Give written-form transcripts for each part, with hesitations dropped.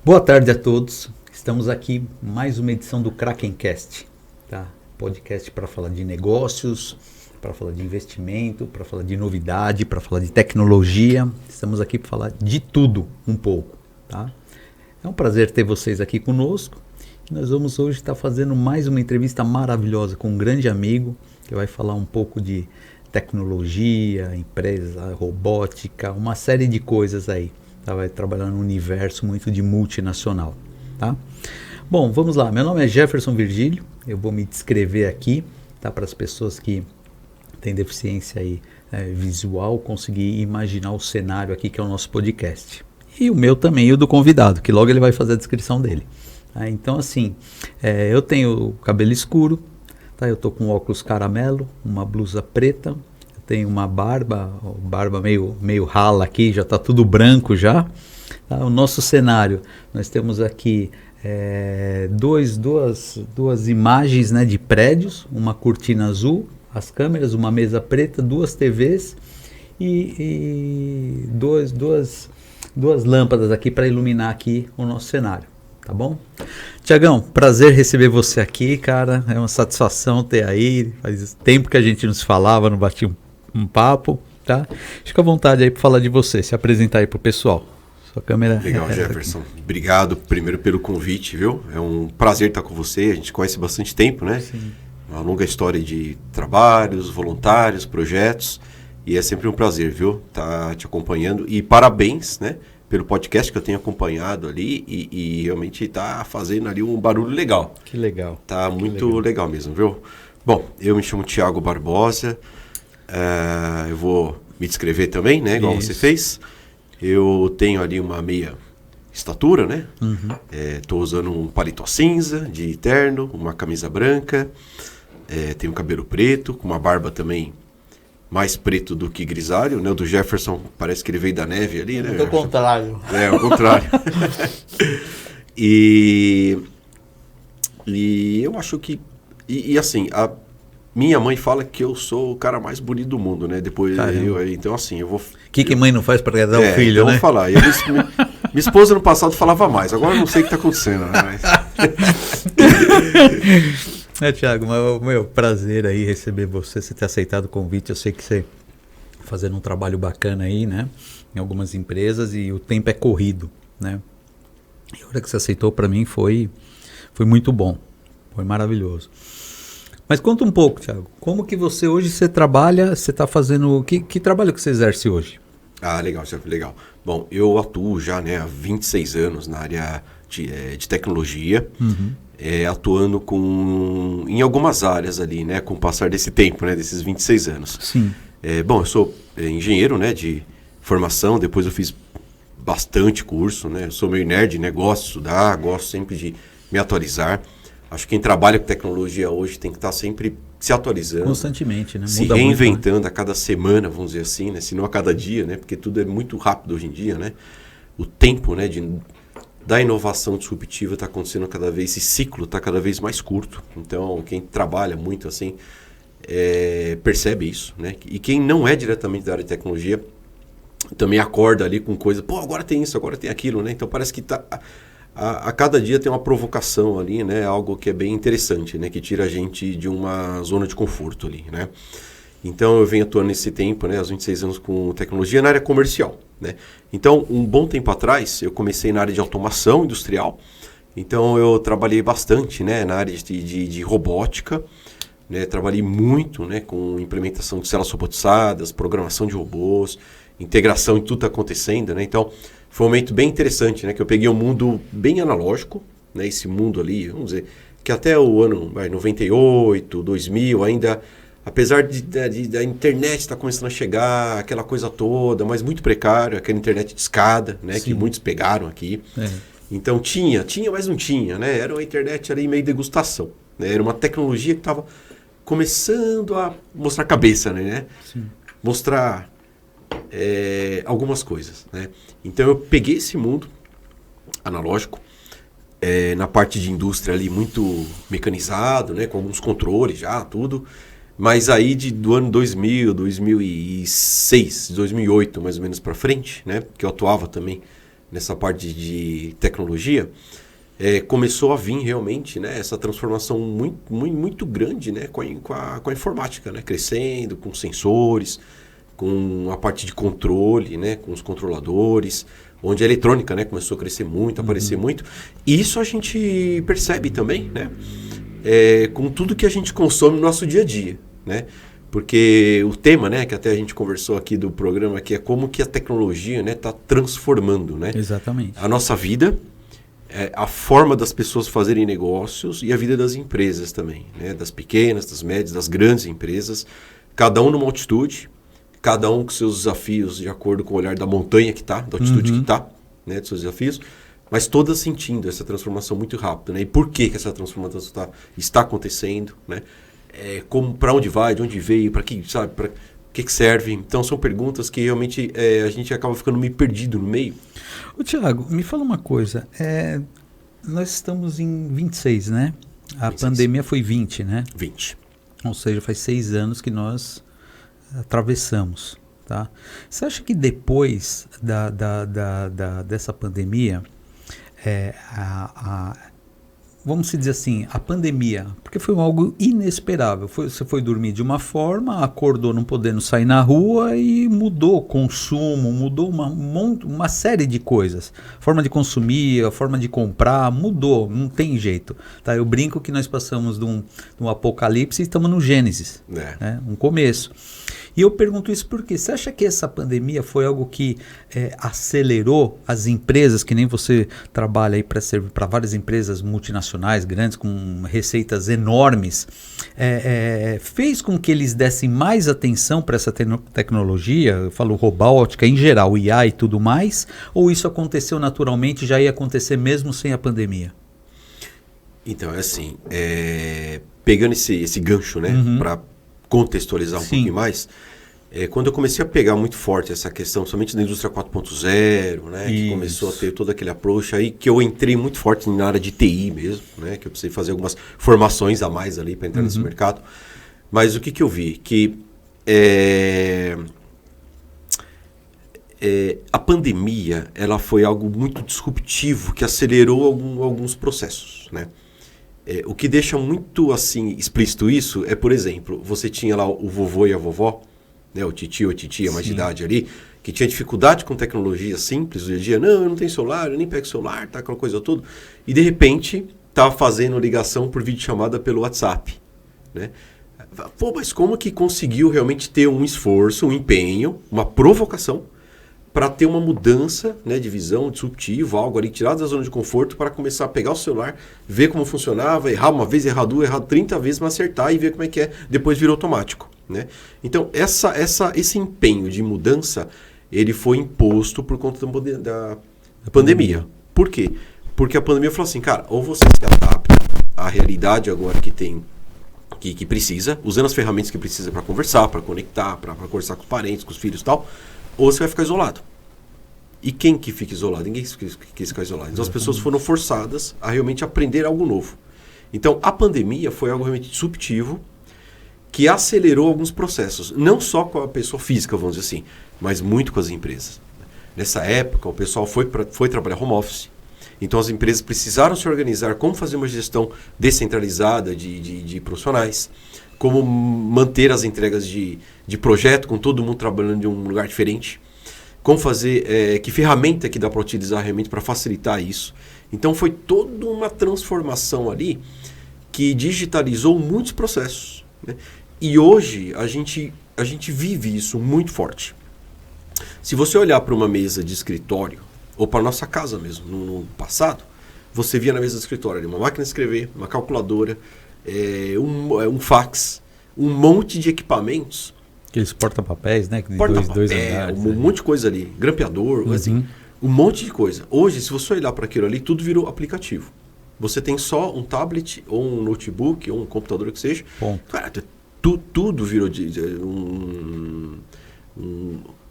Boa tarde a todos. Estamos aqui mais uma edição do Krakencast, tá? Podcast para falar de negócios, para falar de investimento, para falar de novidade, para falar de tecnologia. Estamos aqui para falar de tudo um pouco, tá? É um prazer ter vocês aqui conosco. Nós vamos hoje estar fazendo mais uma entrevista maravilhosa com um grande amigo que vai falar um pouco de tecnologia, empresa, robótica, uma série de coisas aí. Tá? Vai trabalhar num universo muito de multinacional, tá? Bom, vamos lá. Meu nome é Jefferson Virgílio. Eu vou me descrever aqui, tá? Para as pessoas que têm deficiência aí, visual, conseguir imaginar o cenário aqui que é o nosso podcast. E o meu também, e o do convidado, que logo ele vai fazer a descrição dele. Tá? Então, assim, eu tenho cabelo escuro, tá? Eu tô com óculos caramelo, uma blusa preta. Tem uma barba meio rala aqui, já está tudo branco já. Tá? O nosso cenário, nós temos aqui duas imagens, né, de prédios, uma cortina azul, as câmeras, uma mesa preta, duas TVs e duas lâmpadas aqui para iluminar aqui o nosso cenário, tá bom? Tiagão, prazer receber você aqui, cara, é uma satisfação ter aí, faz tempo que a gente não se falava, não batia um papo, tá? Fica à vontade aí para falar de você, se apresentar aí pro pessoal. Sua câmera. Legal, Jefferson. Obrigado primeiro pelo convite, viu? É um prazer estar com você. A gente conhece bastante tempo, né? Sim. Uma longa história de trabalhos, voluntários, projetos. E é sempre um prazer, viu? Tá te acompanhando. E parabéns, né? Pelo podcast que eu tenho acompanhado ali e realmente tá fazendo ali um barulho legal. Que legal. Tá muito legal mesmo, viu? Bom, eu me chamo Thiago Barbosa. Eu vou me descrever também, né? Igual Isso. você fez. Eu tenho ali uma meia estatura, né? Uhum. Tô usando um paletó cinza de terno, uma camisa branca. Tenho cabelo preto, com uma barba também mais preto do que grisalho, né? O do Jefferson parece que ele veio da neve ali, né? É o contrário. É, o contrário. e eu acho que... E assim, a minha mãe fala que eu sou o cara mais bonito do mundo, né? Depois então assim, eu vou... O que mãe não faz para agradar o filho, então né? Eu vou falar. Minha esposa no passado falava mais, agora eu não sei o que está acontecendo. Né? Thiago, meu prazer aí receber você ter aceitado o convite. Eu sei que você tá fazendo um trabalho bacana aí, né? Em algumas empresas e o tempo é corrido, né? E a hora que você aceitou para mim foi muito bom, foi maravilhoso. Mas conta um pouco, Thiago, como que você hoje trabalha, você está fazendo, que trabalho que você exerce hoje? Ah, legal, chefe, legal. Bom, eu atuo já, né, há 26 anos na área de tecnologia, atuando em algumas áreas ali, né, com o passar desse tempo, né, desses 26 anos. Sim. Bom, eu sou engenheiro, né, de formação, depois eu fiz bastante curso, né, eu sou meio nerd, né, gosto de estudar, gosto sempre de me atualizar. Acho que quem trabalha com tecnologia hoje tem que estar sempre se atualizando. Constantemente, né? Se Muda reinventando muito, né? a cada semana, vamos dizer assim, né? Se não a cada dia, né? Porque tudo é muito rápido hoje em dia, né? O tempo, né, da inovação disruptiva está acontecendo cada vez, esse ciclo está cada vez mais curto. Então, quem trabalha muito assim, percebe isso, né? E quem não é diretamente da área de tecnologia também acorda ali com coisa, pô, agora tem isso, agora tem aquilo, né? Então parece que a cada dia tem uma provocação ali, né? Algo que é bem interessante, né? Que tira a gente de uma zona de conforto ali, né? Então eu venho atuando nesse tempo, né? Aos 26 anos com tecnologia na área comercial, né? Então, um bom tempo atrás, eu comecei na área de automação industrial. Então eu trabalhei bastante, né? Na área de robótica, né? Trabalhei muito, né? Com implementação de células robotizadas, programação de robôs, integração de tudo está acontecendo, né? Então foi um momento bem interessante, né? Que eu peguei um mundo bem analógico, né? Esse mundo ali, vamos dizer, que até o ano 98, 2000 ainda, apesar da internet estar começando a chegar, aquela coisa toda, mas muito precário, aquela internet de escada, né? Sim. Que muitos pegaram aqui. Então tinha, mas não tinha, né? Era uma internet ali meio degustação, né? Era uma tecnologia que estava começando a mostrar cabeça, né? Sim. Mostrar algumas coisas, né? Então eu peguei esse mundo analógico, na parte de indústria ali muito mecanizado, né? Com alguns controles já, tudo. Mas aí do ano 2000, 2006, 2008 mais ou menos para frente, né? Que eu atuava também nessa parte de tecnologia, começou a vir realmente, né, essa transformação muito grande, né, com a informática, né, crescendo, com sensores, com a parte de controle, né, com os controladores, onde a eletrônica, né, começou a crescer muito, aparecer muito. E isso a gente percebe também, né, com tudo que a gente consome no nosso dia a dia, né? Porque o tema, né, que até a gente conversou aqui do programa, que é como que a tecnologia, né, está transformando, né? Exatamente. A nossa vida, a forma das pessoas fazerem negócios e a vida das empresas também, né? Das pequenas, das médias, das grandes empresas, cada um numa altitude, cada um com seus desafios de acordo com o olhar da montanha que está, da altitude que está, né, dos seus desafios, mas todas sentindo essa transformação muito rápida, né? E por que essa transformação está acontecendo, né? Para onde vai, de onde veio, para que, sabe, para que serve? Então são perguntas que realmente a gente acaba ficando meio perdido no meio. Ô, Thiago, me fala uma coisa. Nós estamos em 26, né? A 26. Pandemia foi 20, né? 20. Ou seja, faz 6 anos que nós atravessamos, tá? Você acha que depois dessa pandemia, vamos dizer assim, a pandemia, porque foi algo inesperável. Você foi dormir de uma forma, acordou não podendo sair na rua e mudou o consumo, mudou uma série de coisas. A forma de consumir, a forma de comprar, mudou, não tem jeito. Tá? Eu brinco que nós passamos de um apocalipse e estamos no Gênesis, né? Um começo. E eu pergunto isso porque você acha que essa pandemia foi algo que acelerou as empresas, que nem você trabalha aí para várias empresas multinacionais grandes, com receitas enormes, fez com que eles dessem mais atenção para essa tecnologia, eu falo robótica em geral, IA e tudo mais, ou isso aconteceu naturalmente e já ia acontecer mesmo sem a pandemia? Então, é assim, pegando esse gancho, né, para contextualizar um pouquinho mais, quando eu comecei a pegar muito forte essa questão, somente da indústria 4.0, né, que começou a ter todo aquele approach aí, que eu entrei muito forte na área de TI mesmo, né, que eu precisei fazer algumas formações a mais ali para entrar nesse mercado. Mas o que eu vi? Que a pandemia, ela foi algo muito disruptivo, que acelerou alguns processos, né? O que deixa muito assim explícito isso é, por exemplo, você tinha lá o vovô e a vovó, né, o titio ou a titia mais de idade ali, que tinha dificuldade com tecnologia simples do dia a dia. Não, eu não tenho celular, eu nem pego celular, tá, aquela coisa toda. E de repente estava fazendo ligação por videochamada pelo WhatsApp, né? Pô, mas como que conseguiu realmente ter um esforço, um empenho, uma provocação para ter uma mudança, né, de visão, disruptivo, algo ali tirado da zona de conforto para começar a pegar o celular, ver como funcionava, errar uma vez, errar duas, errar 30 vezes, mas acertar e ver como é que é, depois vira automático, né? Então, esse empenho de mudança, ele foi imposto por conta da pandemia. Por quê? Porque a pandemia falou assim, cara, ou você se adapta à realidade agora que tem, que precisa, usando as ferramentas que precisa para conversar, para conectar, para conversar com os parentes, com os filhos e tal, ou você vai ficar isolado. E quem que fica isolado? Ninguém quis ficar isolado. Então as pessoas foram forçadas a realmente aprender algo novo. Então a pandemia foi algo realmente disruptivo que acelerou alguns processos. Não só com a pessoa física, vamos dizer assim, mas muito com as empresas. Nessa época o pessoal foi trabalhar home office. Então as empresas precisaram se organizar, como fazer uma gestão descentralizada de profissionais, como manter as entregas de projeto com todo mundo trabalhando em um lugar diferente, como fazer, que ferramenta que dá para utilizar realmente para facilitar isso. Então foi toda uma transformação ali que digitalizou muitos processos, né? E hoje a gente vive isso muito forte. Se você olhar para uma mesa de escritório, ou para a nossa casa mesmo, no passado, você via na mesa de escritório ali uma máquina de escrever, uma calculadora, um fax, um monte de equipamentos. Aqueles porta-papéis, né? Dois andares, um monte de coisa ali. Grampeador, assim, um monte de coisa. Hoje, se você olhar para aquilo ali, tudo virou aplicativo. Você tem só um tablet, ou um notebook, ou um computador que seja. Cara, tudo virou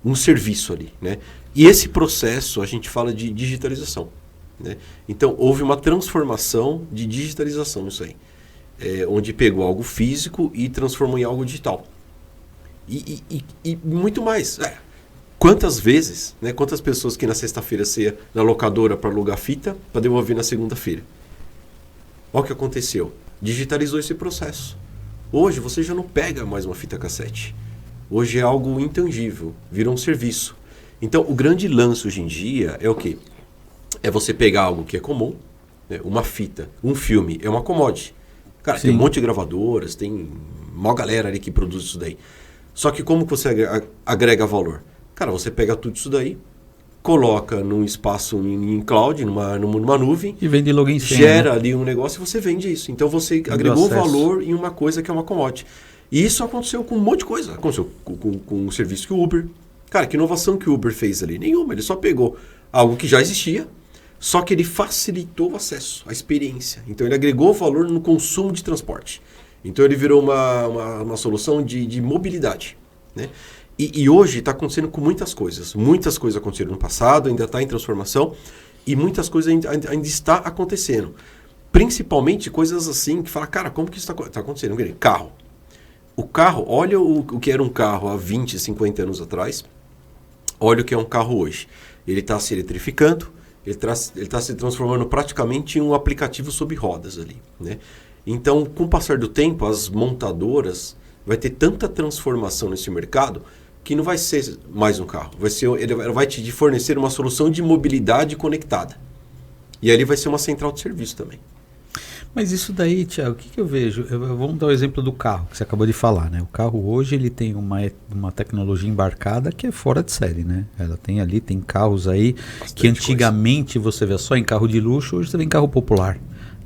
um serviço ali, né? E esse processo a gente fala de digitalização, né? Então, houve uma transformação de digitalização nisso aí. Onde pegou algo físico e transformou em algo digital. E muito mais. Quantas vezes, né? Quantas pessoas que na sexta-feira você ia na locadora para alugar fita para devolver na segunda-feira? Olha o que aconteceu. Digitalizou esse processo. Hoje você já não pega mais uma fita cassete. Hoje é algo intangível, virou um serviço. Então o grande lance hoje em dia é o quê? É você pegar algo que é comum, né? Uma fita, um filme, é uma commodity. Cara, Sim. tem um monte de gravadoras, tem uma galera ali que produz isso daí. Só que como que você agrega valor? Cara, você pega tudo isso daí, coloca num espaço em cloud, numa nuvem, E vende login senha, gera né? ali um negócio e você vende isso. Então você Vende agregou acesso. valor em uma coisa que é uma commodity. E isso aconteceu com um monte de coisa. Aconteceu com o serviço que o Uber. Cara, que inovação que o Uber fez ali? Nenhuma. Ele só pegou algo que já existia, só que ele facilitou o acesso, a experiência. Então ele agregou valor no consumo de transporte. Então ele virou uma solução de mobilidade, né? E hoje está acontecendo com muitas coisas. Muitas coisas aconteceram no passado, ainda está em transformação, e muitas coisas ainda está acontecendo. Principalmente coisas assim que fala, cara, como que isso está acontecendo? Carro. O carro, olha o que era um carro há 20, 50 anos atrás, olha o que é um carro hoje. Ele está se eletrificando, ele está se transformando praticamente em um aplicativo sobre rodas ali, né? Então, com o passar do tempo, as montadoras vai ter tanta transformação nesse mercado que não vai ser mais um carro. Ele vai te fornecer uma solução de mobilidade conectada. E ali vai ser uma central de serviço também. Mas isso daí, Thiago, o que eu vejo? Vamos dar o exemplo do carro, que você acabou de falar, né? O carro hoje ele tem uma tecnologia embarcada que é fora de série, né? Ela tem carros aí Bastante que antigamente você vê só em carro de luxo, hoje você vê em carro popular,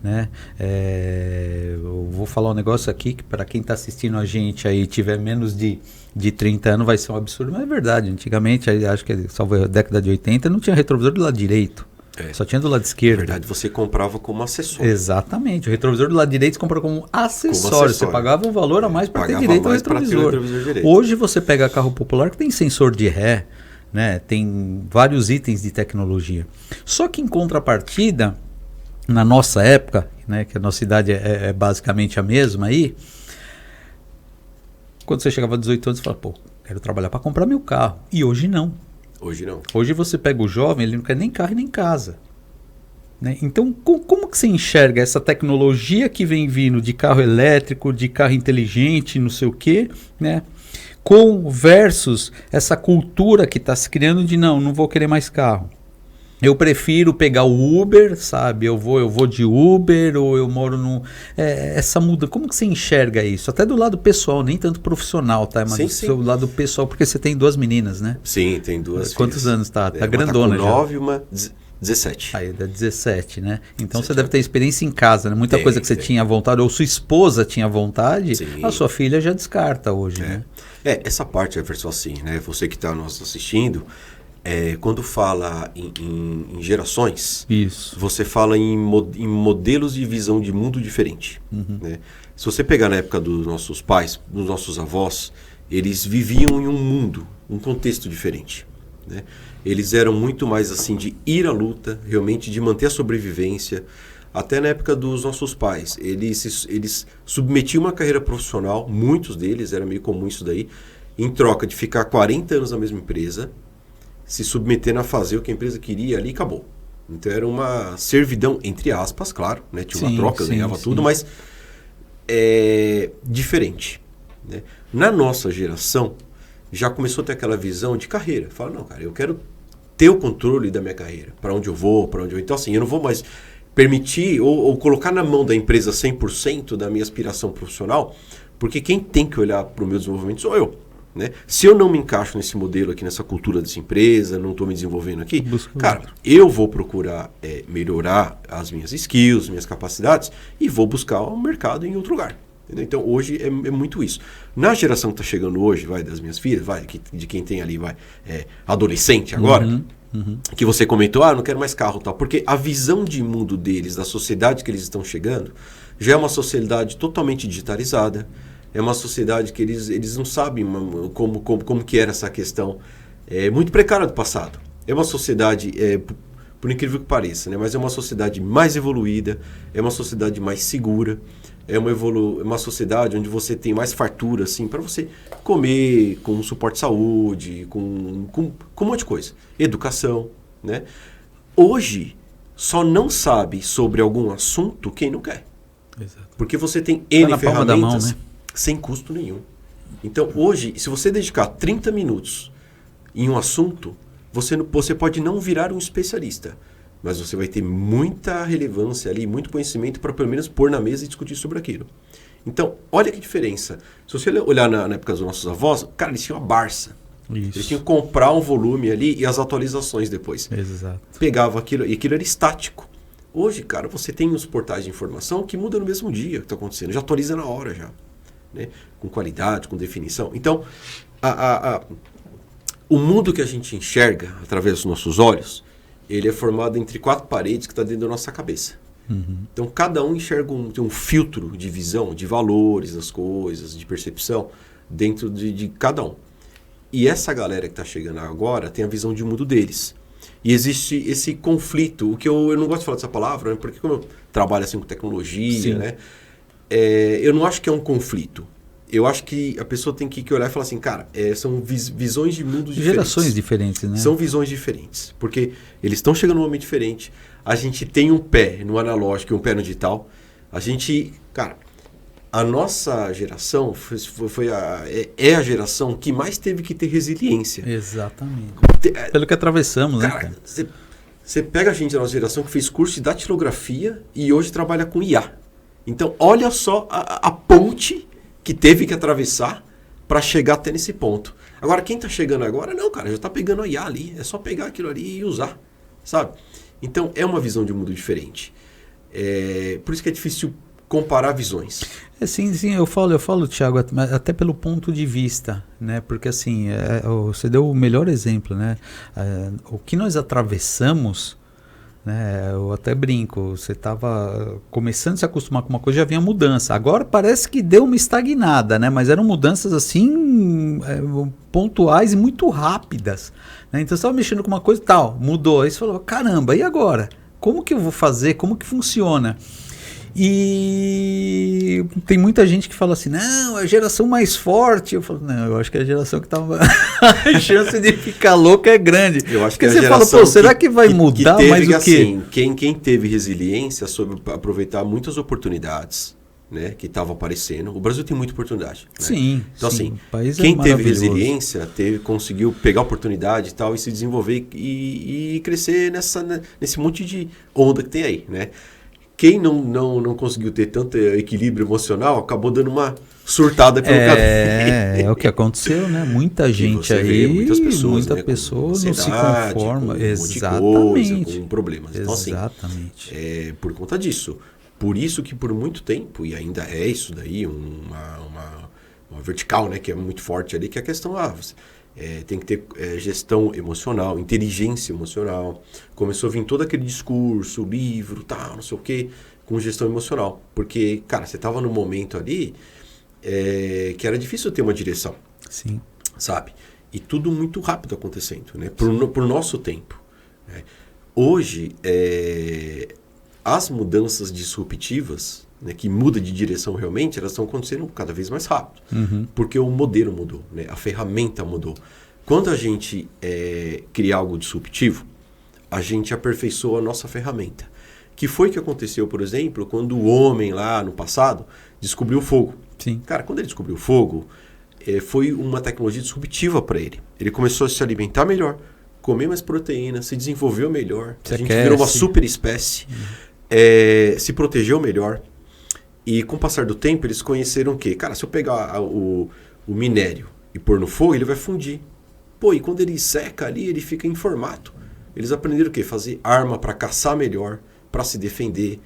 né? Eu vou falar um negócio aqui que para quem está assistindo a gente aí tiver menos de 30 anos vai ser um absurdo, mas é verdade. Antigamente, acho que salvo a década de 80, não tinha retrovisor do lado direito. Só tinha do lado esquerdo. Na verdade, você comprava como acessório. Exatamente. O retrovisor do lado direito você compra como acessório. Você pagava um valor a mais para ter direito ao retrovisor. Hoje você pega carro popular que tem sensor de ré, né? Tem vários itens de tecnologia. Só que em contrapartida, na nossa época, né, que a nossa idade é basicamente a mesma aí, quando você chegava a 18 anos, você fala, pô, quero trabalhar para comprar meu carro. E hoje não. Hoje não. Hoje você pega o jovem, ele não quer nem carro e nem casa. Né? Então, como que você enxerga essa tecnologia que vem vindo de carro elétrico, de carro inteligente, não sei o quê, né? Versus essa cultura que está se criando de não vou querer mais carro. Eu prefiro pegar o Uber, sabe? Eu vou de Uber ou eu moro no... essa muda. Como que você enxerga isso? Até do lado pessoal, nem tanto profissional, tá? Mas do seu lado pessoal, porque você tem duas meninas, né? Sim, tem duas Quantos filhas. anos tá? Tá grandona já. já. 9 e uma 17. Aí, dá 17, né? Então 17 você deve ter experiência em casa, né? Muita coisa que você tinha vontade, ou sua esposa tinha vontade, Sim. A sua filha já descarta hoje, né? Essa parte é assim, né? Você que está nos assistindo, quando fala em gerações, Isso. você fala em modelos de visão de mundo diferente. Né? Se você pegar na época dos nossos pais, dos nossos avós, eles viviam em um mundo, um contexto diferente. Né? Eles eram muito mais assim de ir à luta, realmente de manter a sobrevivência. Até na época dos nossos pais, eles submetiam uma carreira profissional, muitos deles, era meio comum isso daí, em troca de ficar 40 anos na mesma empresa, se submetendo a fazer o que a empresa queria ali e acabou. Então era uma servidão, entre aspas, claro, né? Tinha uma troca, ganhava tudo, mas diferente. Né? Na nossa geração, já começou a ter aquela visão de carreira. Fala, não, cara, eu quero ter o controle da minha carreira, para onde eu vou, para onde eu... Então assim, eu não vou mais permitir ou colocar na mão da empresa 100% da minha aspiração profissional, porque quem tem que olhar para o meu desenvolvimento sou eu. Né? Se eu não me encaixo nesse modelo aqui, nessa cultura dessa empresa, não estou me desenvolvendo aqui, cara, eu vou procurar melhorar as minhas skills, minhas capacidades e vou buscar um mercado em outro lugar. Entendeu? Então hoje é muito isso. Na geração que está chegando hoje, das minhas filhas, de quem tem ali, adolescente agora, que você comentou, não quero mais carro, tal, porque a visão de mundo deles, da sociedade que eles estão chegando, já é uma sociedade totalmente digitalizada. É uma sociedade que eles não sabem como que era essa questão muito precária do passado. É uma sociedade, por incrível que pareça, né? Mas é uma sociedade mais evoluída, é uma sociedade mais segura. é uma sociedade onde você tem mais fartura, assim, para você comer, com suporte de saúde, com um monte de coisa. Educação, né? Hoje, só não sabe sobre algum assunto quem não quer. Exato. Porque você tem N ferramentas mão, né? Sem custo nenhum. Então, hoje, se você dedicar 30 minutos em um assunto, você pode não virar um especialista, mas você vai ter muita relevância ali, muito conhecimento para pelo menos pôr na mesa e discutir sobre aquilo. Então, olha que diferença. Se você olhar na época dos nossos avós, cara, eles tinham a Barça. Isso. Eles tinham que comprar um volume ali e as atualizações depois. Exato. Pegava aquilo e aquilo era estático. Hoje, cara, você tem os portais de informação que mudam no mesmo dia que está acontecendo. Já atualiza na hora já. Né? Com qualidade, com definição. Então, o mundo que a gente enxerga através dos nossos olhos, ele é formado entre 4 paredes que está dentro da nossa cabeça. Uhum. Então, cada um enxerga tem um filtro de visão, de valores das coisas, de percepção, dentro de cada um. E essa galera que está chegando agora tem a visão de mundo deles. E existe esse conflito, o que eu não gosto de falar dessa palavra, né? Porque como eu trabalho assim com tecnologia, né? Eu não acho que é um conflito. Eu acho que a pessoa tem que olhar e falar assim, cara, são visões de mundos diferentes. Gerações diferentes, né? São visões diferentes, porque eles estão chegando num momento diferente. A gente tem um pé no analógico e um pé no digital. A gente, cara, a nossa geração é a geração que mais teve que ter resiliência. Exatamente. Pelo que atravessamos, cara, né? Você pega a gente da nossa geração que fez curso de datilografia e hoje trabalha com IA. Então, olha só a ponte que teve que atravessar para chegar até nesse ponto. Agora, quem está chegando agora, não, cara, já está pegando a IA ali. É só pegar aquilo ali e usar, sabe? Então, é uma visão de mundo diferente. Por isso que é difícil comparar visões. Sim, eu falo, Thiago, até pelo ponto de vista, né? Porque assim, você deu o melhor exemplo, né? O que nós atravessamos, né? Eu até brinco, você estava começando a se acostumar com uma coisa, já vinha mudança. Agora parece que deu uma estagnada, né? Mas eram mudanças assim, pontuais e muito rápidas, né? Então você estava mexendo com uma coisa e tal, mudou. Aí você falou, caramba, e agora? Como que eu vou fazer? Como que funciona? E tem muita gente que fala assim, não, é a geração mais forte. Eu falo, não, eu acho que é a geração que tava... a chance de ficar louca é grande. Eu acho porque que você fala, pô, será que vai mudar mais o quê? Assim, quem teve resiliência soube aproveitar muitas oportunidades, né, que estavam aparecendo. O Brasil tem muita oportunidade. Né? Sim. Então, sim, assim, quem teve resiliência conseguiu pegar a oportunidade e tal e se desenvolver e crescer nesse monte de onda que tem aí, né? Quem não conseguiu ter tanto equilíbrio emocional acabou dando uma surtada pelo caminho. É o que aconteceu, né? Muita gente aí, muitas pessoas, muita pessoa não se conforma. Com exatamente. Um monte de coisa, com problemas. Então, exatamente. Assim, por conta disso. Por isso que por muito tempo, e ainda é isso daí, uma vertical, né, que é muito forte ali, que é a questão, tem que ter gestão emocional, inteligência emocional. Começou a vir todo aquele discurso, livro, tal, não sei o quê, com gestão emocional. Porque, cara, você estava num momento ali que era difícil ter uma direção. Sim. Sabe? E tudo muito rápido acontecendo, né? Por nosso tempo. Né? Hoje, as mudanças disruptivas, né, que muda de direção realmente, elas estão acontecendo cada vez mais rápido. Uhum. Porque o modelo mudou, né? A ferramenta mudou. Quando a gente cria algo disruptivo, a gente aperfeiçoa a nossa ferramenta. Que foi o que aconteceu, por exemplo, quando o homem lá no passado descobriu o fogo. Sim. Cara, quando ele descobriu o fogo, foi uma tecnologia disruptiva para ele. Ele começou a se alimentar melhor, comer mais proteína, se desenvolveu melhor. A gente virou uma super espécie. Se protegeu melhor. E com o passar do tempo, eles conheceram o quê? Cara, se eu pegar o minério e pôr no fogo, ele vai fundir. Pô, e quando ele seca ali, ele fica em formato. Eles aprenderam o quê? Fazer arma para caçar melhor, para se defender.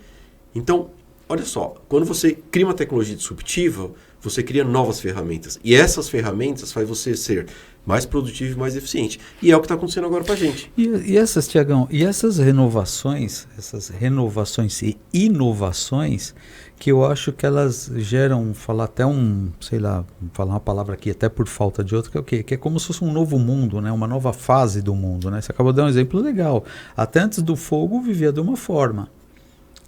Então, olha só, quando você cria uma tecnologia disruptiva, você cria novas ferramentas. E essas ferramentas fazem você ser mais produtivo e mais eficiente. E é o que está acontecendo agora para a gente. E essas, Tiagão, essas renovações e inovações, que eu acho que elas geram, falar até falar uma palavra aqui até por falta de outra, que é o quê? Que é como se fosse um novo mundo, né? Uma nova fase do mundo, né? Você acabou de dar um exemplo legal. Até antes do fogo vivia de uma forma.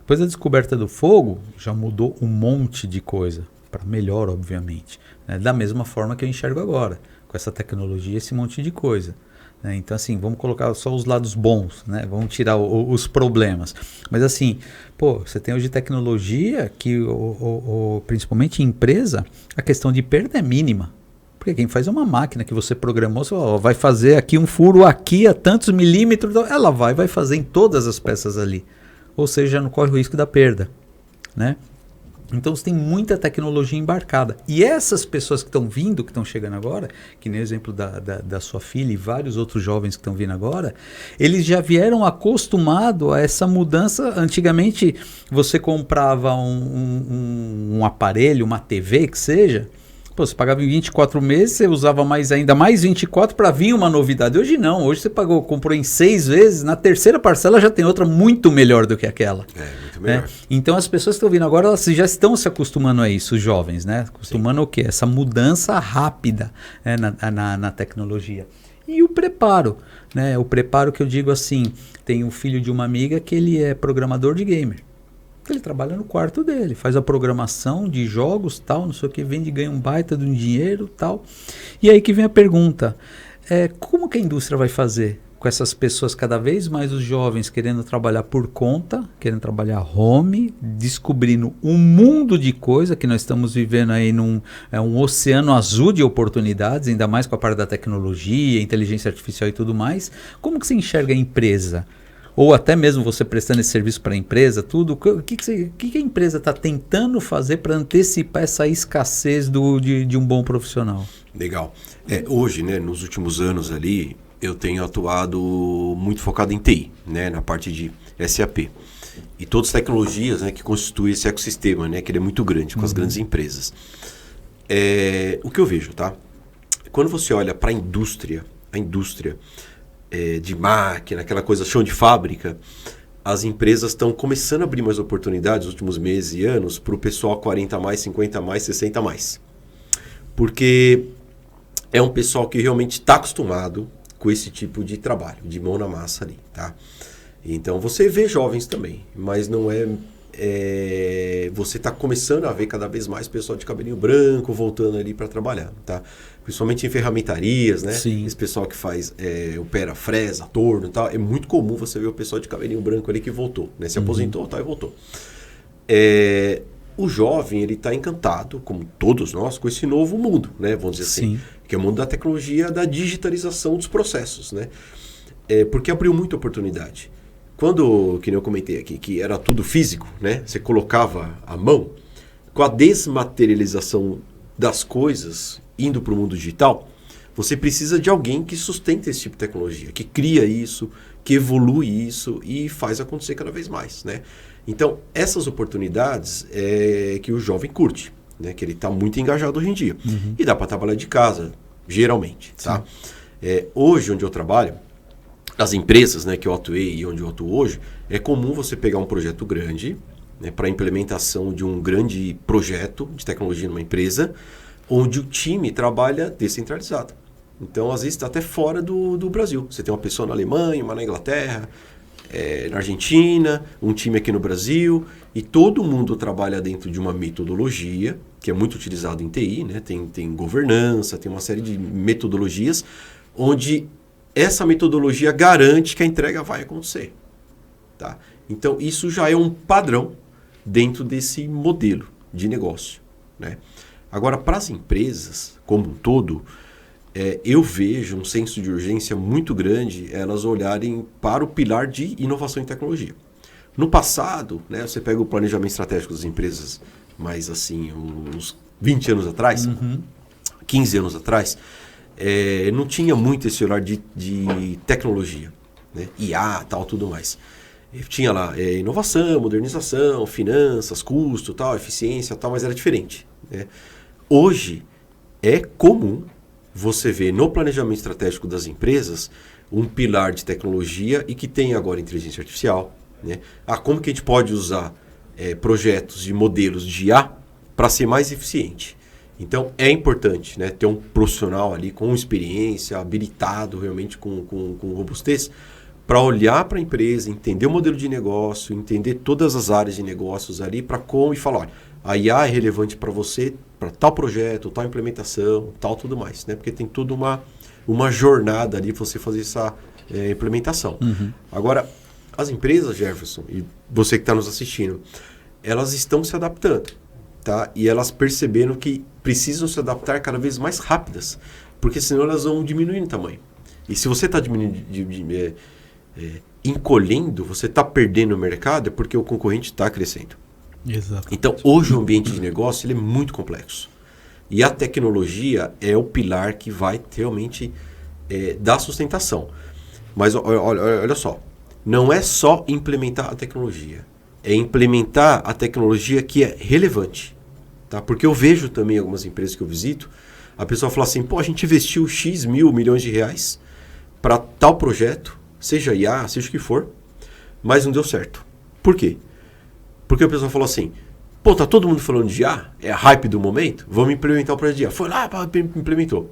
Depois da descoberta do fogo, já mudou um monte de coisa, para melhor, obviamente. Né? Da mesma forma que eu enxergo agora, com essa tecnologia, esse monte de coisa. Né? Então, assim, vamos colocar só os lados bons, né? Vamos tirar os problemas. Mas, assim, pô, você tem hoje tecnologia que, principalmente em empresa, a questão de perda é mínima. Porque quem faz é uma máquina que você programou, você vai fazer aqui um furo aqui a tantos milímetros, ela vai fazer em todas as peças ali. Ou seja, não corre o risco da perda, né? Então você tem muita tecnologia embarcada. E essas pessoas que estão vindo, que estão chegando agora, que nem o exemplo da sua filha e vários outros jovens que estão vindo agora, eles já vieram acostumados a essa mudança. Antigamente você comprava um aparelho, uma TV que seja, pô, você pagava em 24 meses, você usava ainda mais 24 para vir uma novidade. Hoje não, hoje você comprou em 6 vezes, na terceira parcela já tem outra muito melhor do que aquela. Muito melhor. Então as pessoas que estão vindo agora, elas já estão se acostumando a isso, os jovens, né? Acostumando o quê? Essa mudança rápida, né? na tecnologia. E o preparo, né? O preparo que eu digo assim, tem um filho de uma amiga que ele é programador de gamer. Ele trabalha no quarto dele, faz a programação de jogos, tal, não sei o que, vende e ganha um baita de um dinheiro, tal. E aí que vem a pergunta, como que a indústria vai fazer com essas pessoas, cada vez mais os jovens querendo trabalhar por conta, querendo trabalhar home, descobrindo um mundo de coisa que nós estamos vivendo aí um oceano azul de oportunidades, ainda mais com a parte da tecnologia, inteligência artificial e tudo mais. Como que você enxerga a empresa? Ou até mesmo você prestando esse serviço para a empresa, tudo, o que a empresa está tentando fazer para antecipar essa escassez de um bom profissional? Legal. Hoje, né, nos últimos anos ali, eu tenho atuado muito focado em TI, né, na parte de SAP. E todas as tecnologias, né, que constituem esse ecossistema, né, que ele é muito grande, com as grandes empresas. O que eu vejo, tá? Quando você olha para a indústria de máquina, aquela coisa chão de fábrica, as empresas estão começando a abrir mais oportunidades nos últimos meses e anos para o pessoal 40 mais, 50 mais, 60 mais. Porque é um pessoal que realmente está acostumado com esse tipo de trabalho, de mão na massa ali, tá? Então você vê jovens também, mas não você está começando a ver cada vez mais pessoal de cabelinho branco voltando ali para trabalhar, tá? Principalmente em ferramentarias, né? Sim. Esse pessoal que faz, opera fresa, torno e tal, é muito comum você ver o pessoal de cabelinho branco ali que voltou, né? Se aposentou, tal, e voltou. O jovem, ele está encantado, como todos nós, com esse novo mundo, né? Vamos dizer assim, que é o mundo da tecnologia, da digitalização dos processos, né? Porque abriu muita oportunidade. Quando, que nem eu comentei aqui, que era tudo físico, né? Você colocava a mão, com a desmaterialização das coisas indo para o mundo digital, você precisa de alguém que sustenta esse tipo de tecnologia, que cria isso, que evolui isso e faz acontecer cada vez mais, né? Então, essas oportunidades é que o jovem curte, né? Que ele está muito engajado hoje em dia. E dá para trabalhar de casa, geralmente, tá? Hoje, onde eu trabalho, as empresas, né, que eu atuei e onde eu atuo hoje, é comum você pegar um projeto grande, né, para a implementação de um grande projeto de tecnologia numa empresa, onde o time trabalha descentralizado. Então, às vezes, está até fora do Brasil. Você tem uma pessoa na Alemanha, uma na Inglaterra, na Argentina, um time aqui no Brasil, e todo mundo trabalha dentro de uma metodologia, que é muito utilizado em TI, né? Tem governança, tem uma série de metodologias, onde essa metodologia garante que a entrega vai acontecer. Tá? Então, isso já é um padrão dentro desse modelo de negócio, né? Agora, para as empresas como um todo, eu vejo um senso de urgência muito grande elas olharem para o pilar de inovação e tecnologia. No passado, né, você pega o planejamento estratégico das empresas, mais assim, uns 20 anos atrás, 15 anos atrás, não tinha muito esse olhar de tecnologia, né? IA, tal, tudo mais. Tinha lá inovação, modernização, finanças, custo, tal, eficiência, tal, mas era diferente, né? Hoje é comum você ver no planejamento estratégico das empresas um pilar de tecnologia e que tem agora inteligência artificial, né? Como que a gente pode usar projetos e modelos de IA para ser mais eficiente? Então, é importante, né, ter um profissional ali com experiência, habilitado realmente com robustez, para olhar para a empresa, entender o modelo de negócio, entender todas as áreas de negócios ali, para como e falar, olha, a IA é relevante para você, para tal projeto, tal implementação, tal tudo mais, né? Porque tem toda uma jornada ali para você fazer essa implementação. Agora, as empresas, Jefferson, e você que está nos assistindo, elas estão se adaptando, tá? E elas perceberam que precisam se adaptar cada vez mais rápidas, porque senão elas vão diminuindo em tamanho. E se você está encolhendo, você está perdendo o mercado, é porque o concorrente está crescendo. Exato. Então, hoje o ambiente de negócio ele é muito complexo. E a tecnologia é o pilar que vai realmente dar sustentação. Mas olha só, não é só implementar a tecnologia, é implementar a tecnologia que é relevante. Tá? Porque eu vejo também algumas empresas que eu visito, a pessoa fala assim, pô, a gente investiu X milhões de reais para tal projeto, seja IA, seja o que for, mas não deu certo. Por quê? Porque a pessoa falou assim, pô, tá todo mundo falando de IA, é a hype do momento, vamos implementar o projeto de IA. Foi lá, implementou.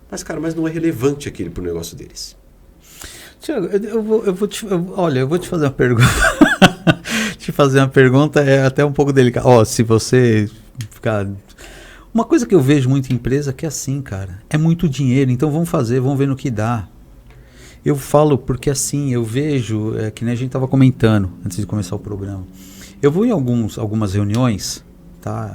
Mas, cara, não é relevante aquele pro negócio deles. Tiago, eu vou te fazer uma pergunta. Te fazer uma pergunta é até um pouco delicada. Se você ficar... Uma coisa que eu vejo muito em empresa que é assim, cara, é muito dinheiro, então vamos ver no que dá. Eu falo porque assim, eu vejo, que nem a gente estava comentando antes de começar o programa. Eu vou em algumas reuniões, tá?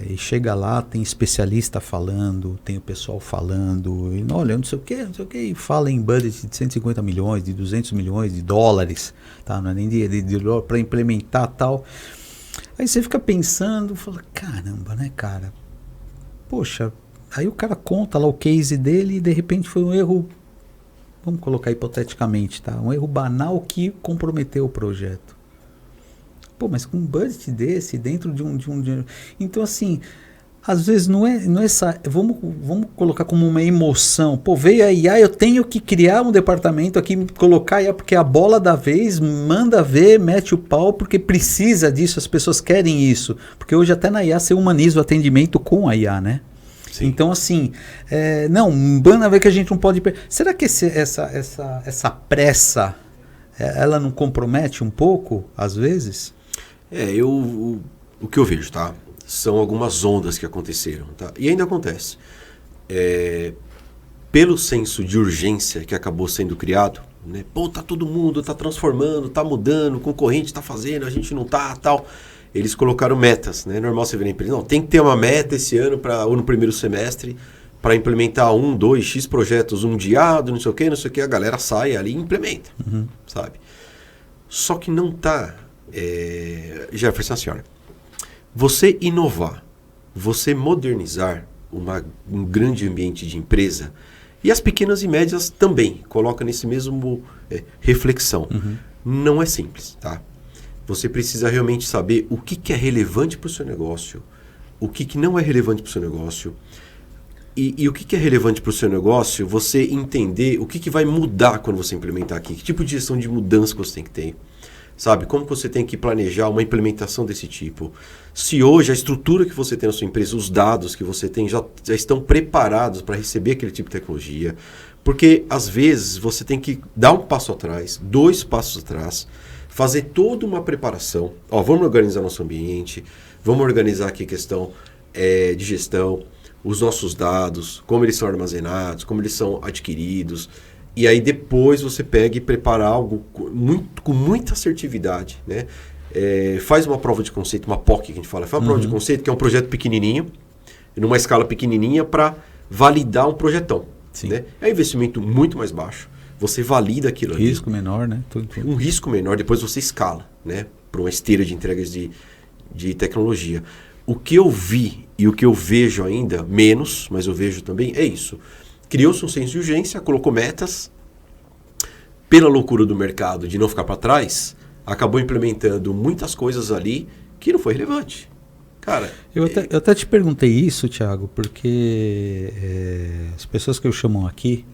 E chega lá, tem especialista falando, tem o pessoal falando, e olha, não sei o que, e fala em budget de 150 milhões, de 200 milhões de dólares, tá? Não é nem de para implementar tal. Aí você fica pensando, fala, caramba, né, cara? Poxa, aí o cara conta lá o case dele e de repente foi um erro, vamos colocar hipoteticamente, tá? Um erro banal que comprometeu o projeto. Pô, mas com um budget desse, dentro de um... Então, assim, às vezes não é essa... Vamos colocar como uma emoção. Pô, veio a IA, eu tenho que criar um departamento aqui, colocar a IA, porque a bola da vez, manda ver, mete o pau, porque precisa disso, as pessoas querem isso. Porque hoje até na IA você humaniza o atendimento com a IA, né? Sim. Então, assim, não, manda ver que a gente não pode... Será que essa pressa, ela não compromete um pouco, às vezes? O que eu vejo, tá? São algumas ondas que aconteceram, tá? E ainda acontece. Pelo senso de urgência que acabou sendo criado, né? Pô, tá todo mundo, tá transformando, tá mudando, o concorrente tá fazendo, a gente não tá, tal. Eles colocaram metas, né? Normal você ver na empresa, não, tem que ter uma meta esse ano, ou no primeiro semestre, para implementar 1, 2, X projetos, um diado, não sei o que, a galera sai ali e implementa, sabe? Só que não tá... Jefferson, a senhora, você inovar, você modernizar um grande ambiente de empresa, e as pequenas e médias também colocam nesse mesmo reflexão, não é simples, tá? Você precisa realmente saber o que é relevante para o seu negócio, o que não é relevante para o seu negócio, e o que é relevante para o seu negócio, você entender o que vai mudar quando você implementar aqui, que tipo de gestão de mudança que você tem que ter. Sabe, como você tem que planejar uma implementação desse tipo? Se hoje a estrutura que você tem na sua empresa, os dados que você tem já estão preparados para receber aquele tipo de tecnologia. Porque, às vezes, você tem que dar um passo atrás, 2 passos atrás, fazer toda uma preparação. Vamos organizar nosso ambiente, vamos organizar aqui a questão de gestão, os nossos dados, como eles são armazenados, como eles são adquiridos. E aí depois você pega e prepara algo com muita assertividade, né? Faz uma prova de conceito, uma POC que a gente fala. Faz uma prova de conceito, que é um projeto pequenininho, numa escala pequenininha, para validar um projetão. Né? É um investimento muito mais baixo. Você valida aquilo ali. Risco menor, né? Tudo. Um risco menor, depois você escala, né? Para uma esteira de entregas de tecnologia. O que eu vi e o que eu vejo ainda, menos, mas eu vejo também, é isso. Criou-se um senso de urgência, colocou metas, pela loucura do mercado de não ficar para trás, acabou implementando muitas coisas ali que não foi relevante. Cara, eu até te perguntei isso, Thiago, porque as pessoas que eu chamo aqui,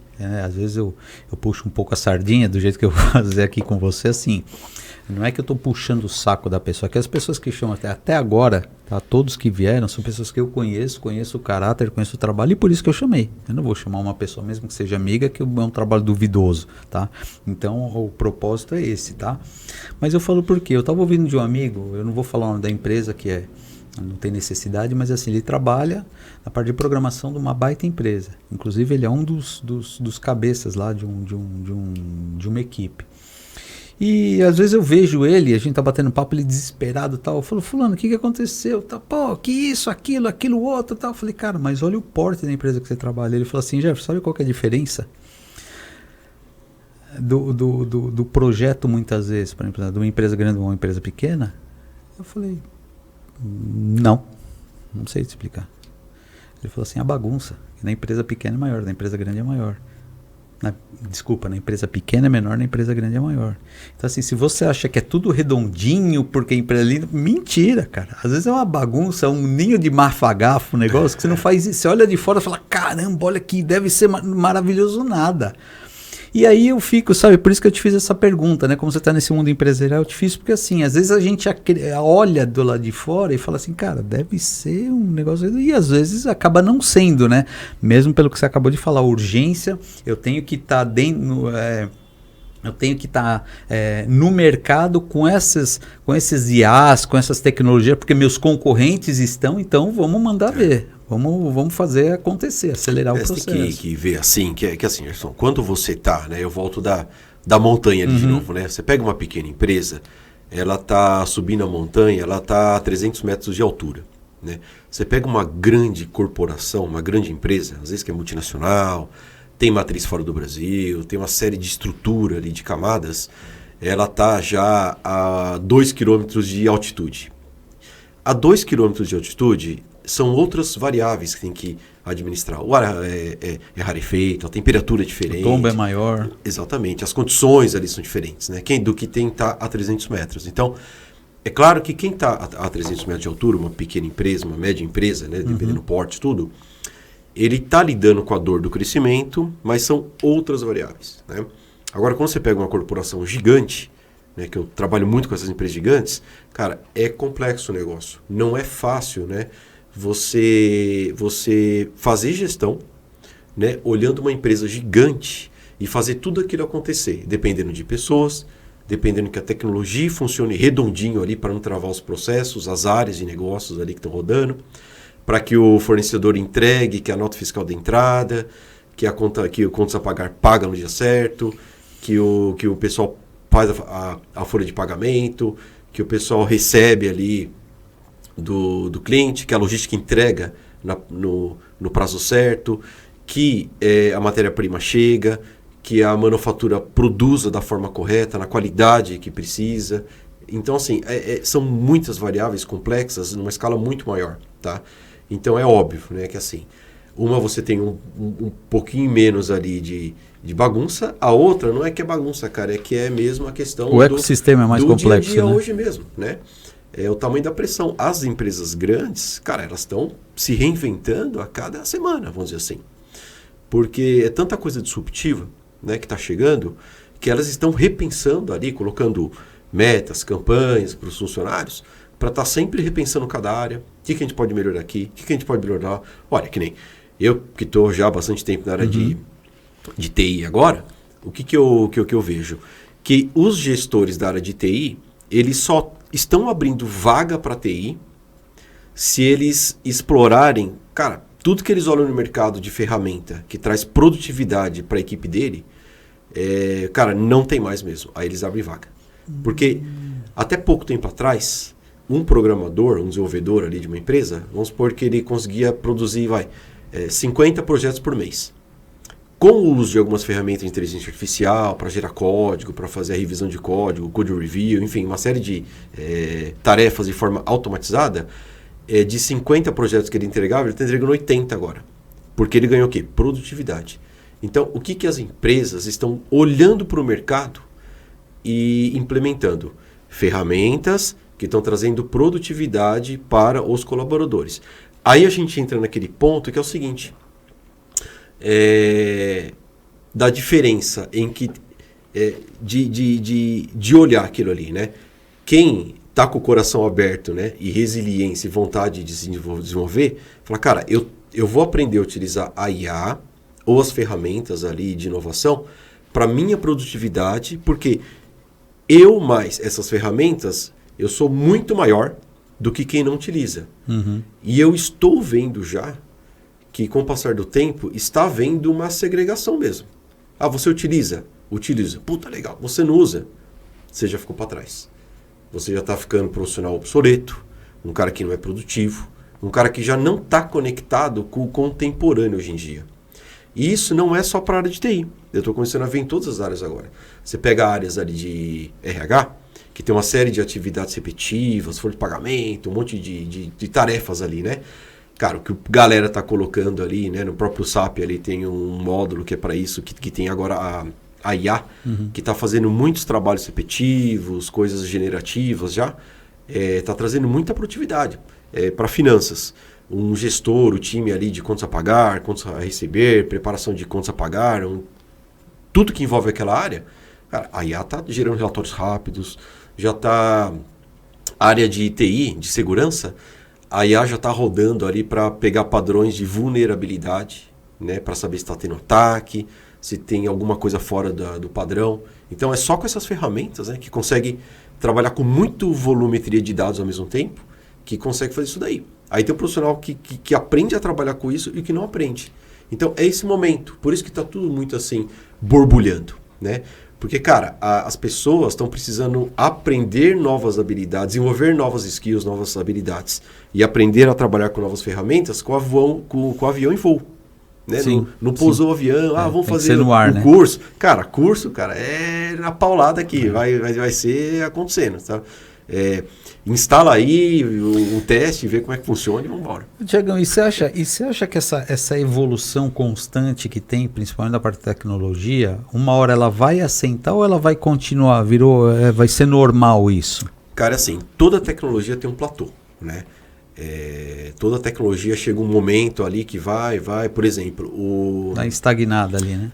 às vezes eu puxo um pouco a sardinha do jeito que eu vou fazer aqui com você, assim, Não é que eu estou puxando o saco da pessoa, é que as pessoas que chamam até agora, tá, todos que vieram, são pessoas que eu conheço o caráter, conheço o trabalho, e por isso que eu chamei. Eu não vou chamar uma pessoa, mesmo que seja amiga, que é um trabalho duvidoso, tá? Então, o propósito é esse, tá? Mas eu falo por quê? Eu estava ouvindo de um amigo, eu não vou falar o nome da empresa, não tem necessidade, mas assim, ele trabalha na parte de programação de uma baita empresa. Inclusive, ele é um dos cabeças lá de uma equipe. E às vezes eu vejo ele, a gente tá batendo papo, ele desesperado e tal. Eu falo, fulano, o que aconteceu? Tá, pô, que isso, aquilo outro tal. Eu falei, cara, mas olha o porte da empresa que você trabalha. Ele falou assim, Jefferson, sabe qual que é a diferença do projeto muitas vezes, por exemplo, de uma empresa grande ou uma empresa pequena? Eu falei, não sei te explicar. Ele falou assim, a bagunça, que na empresa pequena é maior, na empresa grande é maior. Na empresa pequena é menor, na empresa grande é maior. Então assim, se você acha que é tudo redondinho, porque a empresa é linda, mentira, cara. Às vezes é uma bagunça, um ninho de mafagafo, um negócio que você não faz isso. Você olha de fora e fala, caramba, olha que deve ser maravilhoso nada. E aí eu fico, sabe, por isso que eu te fiz essa pergunta, né? Como você está nesse mundo empresarial, eu te fiz porque assim, às vezes a gente olha do lado de fora e fala assim, cara, deve ser um negócio, e às vezes acaba não sendo, né? Mesmo pelo que você acabou de falar, urgência, eu tenho que estar no mercado com esses IAs, com essas tecnologias, porque meus concorrentes estão, então vamos mandar ver. Vamos fazer acontecer, acelerar o processo. Tem que ver assim, que assim, Gerson, quando você tá, né? Eu volto da montanha ali de novo, né? Você pega uma pequena empresa, ela tá subindo a montanha, ela tá a 300 metros de altura, né? Você pega uma grande corporação, uma grande empresa, às vezes que é multinacional, tem matriz fora do Brasil, tem uma série de estrutura ali, de camadas, ela tá já a 2 km de altitude. A 2 km de altitude são outras variáveis que tem que administrar. O ar é rarefeito, a temperatura é diferente. O tombo é maior. Exatamente. As condições ali são diferentes, né? Do que tem que estar a 300 metros. Então, é claro que quem está a 300 metros de altura, uma pequena empresa, uma média empresa, né? Dependendo do porte, tudo, ele está lidando com a dor do crescimento, mas são outras variáveis, né? Agora, quando você pega uma corporação gigante, né, que eu trabalho muito com essas empresas gigantes, cara, é complexo o negócio. Não é fácil, né? Você fazer gestão, né, olhando uma empresa gigante e fazer tudo aquilo acontecer, dependendo de pessoas, dependendo que a tecnologia funcione redondinho ali para não travar os processos, as áreas de negócios ali que estão rodando, para que o fornecedor entregue, que a nota fiscal da entrada, que o contas a pagar paga no dia certo, que o pessoal faz a folha de pagamento, que o pessoal recebe ali do cliente, que a logística entrega no prazo certo, que a matéria-prima chega, que a manufatura produza da forma correta, na qualidade que precisa. Então, assim, são muitas variáveis complexas numa escala muito maior, tá? Então, é óbvio, né, que assim, uma você tem um pouquinho menos ali de bagunça, a outra não é que é bagunça, cara, é que é mesmo a questão o ecossistema é mais complexo, dia a dia, né? hoje mesmo, né? É o tamanho da pressão. As empresas grandes, cara, elas estão se reinventando a cada semana, vamos dizer assim. Porque é tanta coisa disruptiva, né, que está chegando, que elas estão repensando ali, colocando metas, campanhas para os funcionários, para estar sempre repensando cada área. O que a gente pode melhorar aqui? O que a gente pode melhorar? Olha, que nem eu, que estou já há bastante tempo na área de TI agora, o que eu vejo? Que os gestores da área de TI, eles só estão abrindo vaga para TI se eles explorarem, cara, tudo que eles olham no mercado de ferramenta que traz produtividade para a equipe dele, cara, não tem mais mesmo. Aí eles abrem vaga. Porque até pouco tempo atrás, um programador, um desenvolvedor ali de uma empresa, vamos supor que ele conseguia produzir 50 projetos por mês. Com o uso de algumas ferramentas de inteligência artificial para gerar código, para fazer a revisão de código, code review, enfim, uma série de tarefas de forma automatizada, de 50 projetos que ele entregava, ele está entregando 80 agora. Porque ele ganhou o quê? Produtividade. Então, o que as empresas estão olhando para o mercado e implementando? Ferramentas que estão trazendo produtividade para os colaboradores. Aí a gente entra naquele ponto que é o seguinte... da diferença em que de olhar aquilo ali, né? quem está com o coração aberto, né, e resiliência e vontade de se desenvolver, fala, cara, eu vou aprender a utilizar a IA ou as ferramentas ali de inovação para minha produtividade, porque eu mais essas ferramentas, eu sou muito maior do que quem não utiliza. E eu estou vendo já que, com o passar do tempo, está havendo uma segregação mesmo. Ah, você utiliza? Utiliza. Puta, legal. Você não usa? Você já ficou para trás. Você já está ficando profissional obsoleto, um cara que não é produtivo, um cara que já não está conectado com o contemporâneo hoje em dia. E isso não é só para a área de TI. Eu estou começando a ver em todas as áreas agora. Você pega áreas ali de RH, que tem uma série de atividades repetitivas, folha de pagamento, um monte de tarefas ali, né? Cara, o que a galera está colocando ali, né? No próprio SAP ali tem um módulo que é para isso, que tem agora a IA, que está fazendo muitos trabalhos repetitivos, coisas generativas já, está trazendo muita produtividade para finanças. Um gestor, o time ali de contas a pagar, contas a receber, preparação de contas a pagar, tudo que envolve aquela área, cara, a IA está gerando relatórios rápidos, já está... área de TI, de segurança, a IA já está rodando ali para pegar padrões de vulnerabilidade, né, para saber se está tendo ataque, se tem alguma coisa fora do padrão. Então é só com essas ferramentas, né, que consegue trabalhar com muito volumetria de dados ao mesmo tempo, que consegue fazer isso daí. Aí tem um profissional que aprende a trabalhar com isso e que não aprende. Então é esse momento. Por isso que está tudo muito assim, borbulhando, né? Porque, cara, as pessoas estão precisando aprender novas habilidades, desenvolver novas skills, novas habilidades. E aprender a trabalhar com novas ferramentas com o avião em voo. Né? Sim, não pousou o avião, vamos fazer no ar, né? curso. Cara, é na paulada aqui, vai ser acontecendo, tá? Instala aí um teste, vê como é que funciona e vamos embora. Tiagão, e você acha que essa evolução constante que tem, principalmente na parte de tecnologia, uma hora ela vai assentar ou ela vai continuar, vai ser normal isso? Cara, assim, toda tecnologia tem um platô, né? Toda tecnologia chega um momento ali que vai, por exemplo... Tá estagnada ali, né?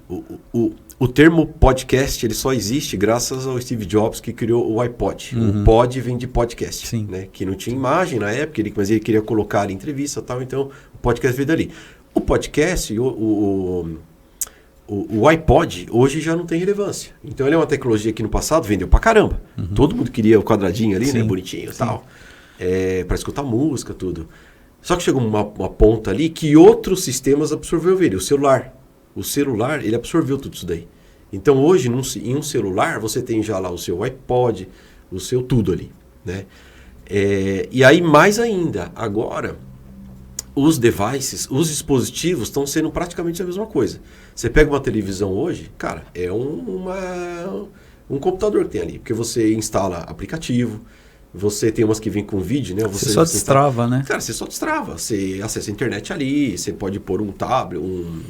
O termo podcast ele só existe graças ao Steve Jobs que criou o iPod. O pod vem de podcast, né? Que não tinha imagem na época, mas ele queria colocar ali entrevista e tal, então o podcast veio dali. O podcast, o iPod, hoje já não tem relevância. Então ele é uma tecnologia que no passado vendeu pra caramba. Todo mundo queria o quadradinho ali, né? Bonitinho e tal. Para escutar música, tudo. Só que chegou uma ponta ali que outros sistemas absorveu ele. O celular, ele absorveu tudo isso daí. Então, hoje, em um celular, você tem já lá o seu iPod, o seu tudo ali, né? E aí, mais ainda, agora, os devices, os dispositivos estão sendo praticamente a mesma coisa. Você pega uma televisão hoje, cara, é um computador que tem ali, porque você instala aplicativo, você tem umas que vem com vídeo, né? Você só destrava, né? Cara, você só destrava. Você acessa a internet ali, você pode pôr um tablet, um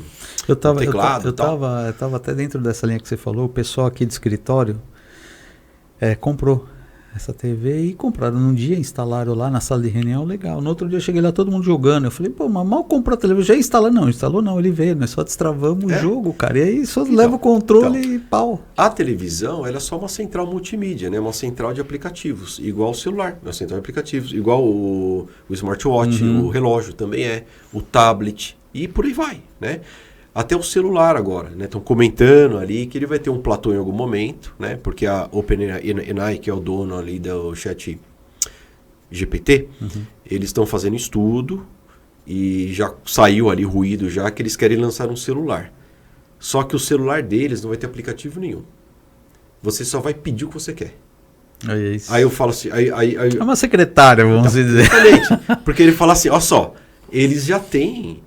teclado. Eu tava até dentro dessa linha que você falou, o pessoal aqui de escritório comprou essa TV e compraram num dia, instalaram lá na sala de reunião, legal. No outro dia eu cheguei lá, todo mundo jogando. Eu falei, pô, mas mal comprou a televisão, já instala? Não, instalou não, ele veio, nós só destravamos o jogo, cara. E aí só leva o controle e pau. A televisão, ela é só uma central multimídia, né? Uma central de aplicativos, igual o celular, uma central de aplicativos, igual o smartwatch, o relógio também o tablet e por aí vai, né? Até o celular agora, né? Estão comentando ali que ele vai ter um platô em algum momento, né? Porque a OpenAI, que é o dono ali do chat GPT, eles estão fazendo estudo e já saiu ali ruído já que eles querem lançar um celular. Só que o celular deles não vai ter aplicativo nenhum. Você só vai pedir o que você quer. Aí eu falo assim... é uma secretária, vamos dizer. Exatamente. Porque ele fala assim, ó só, eles já têm...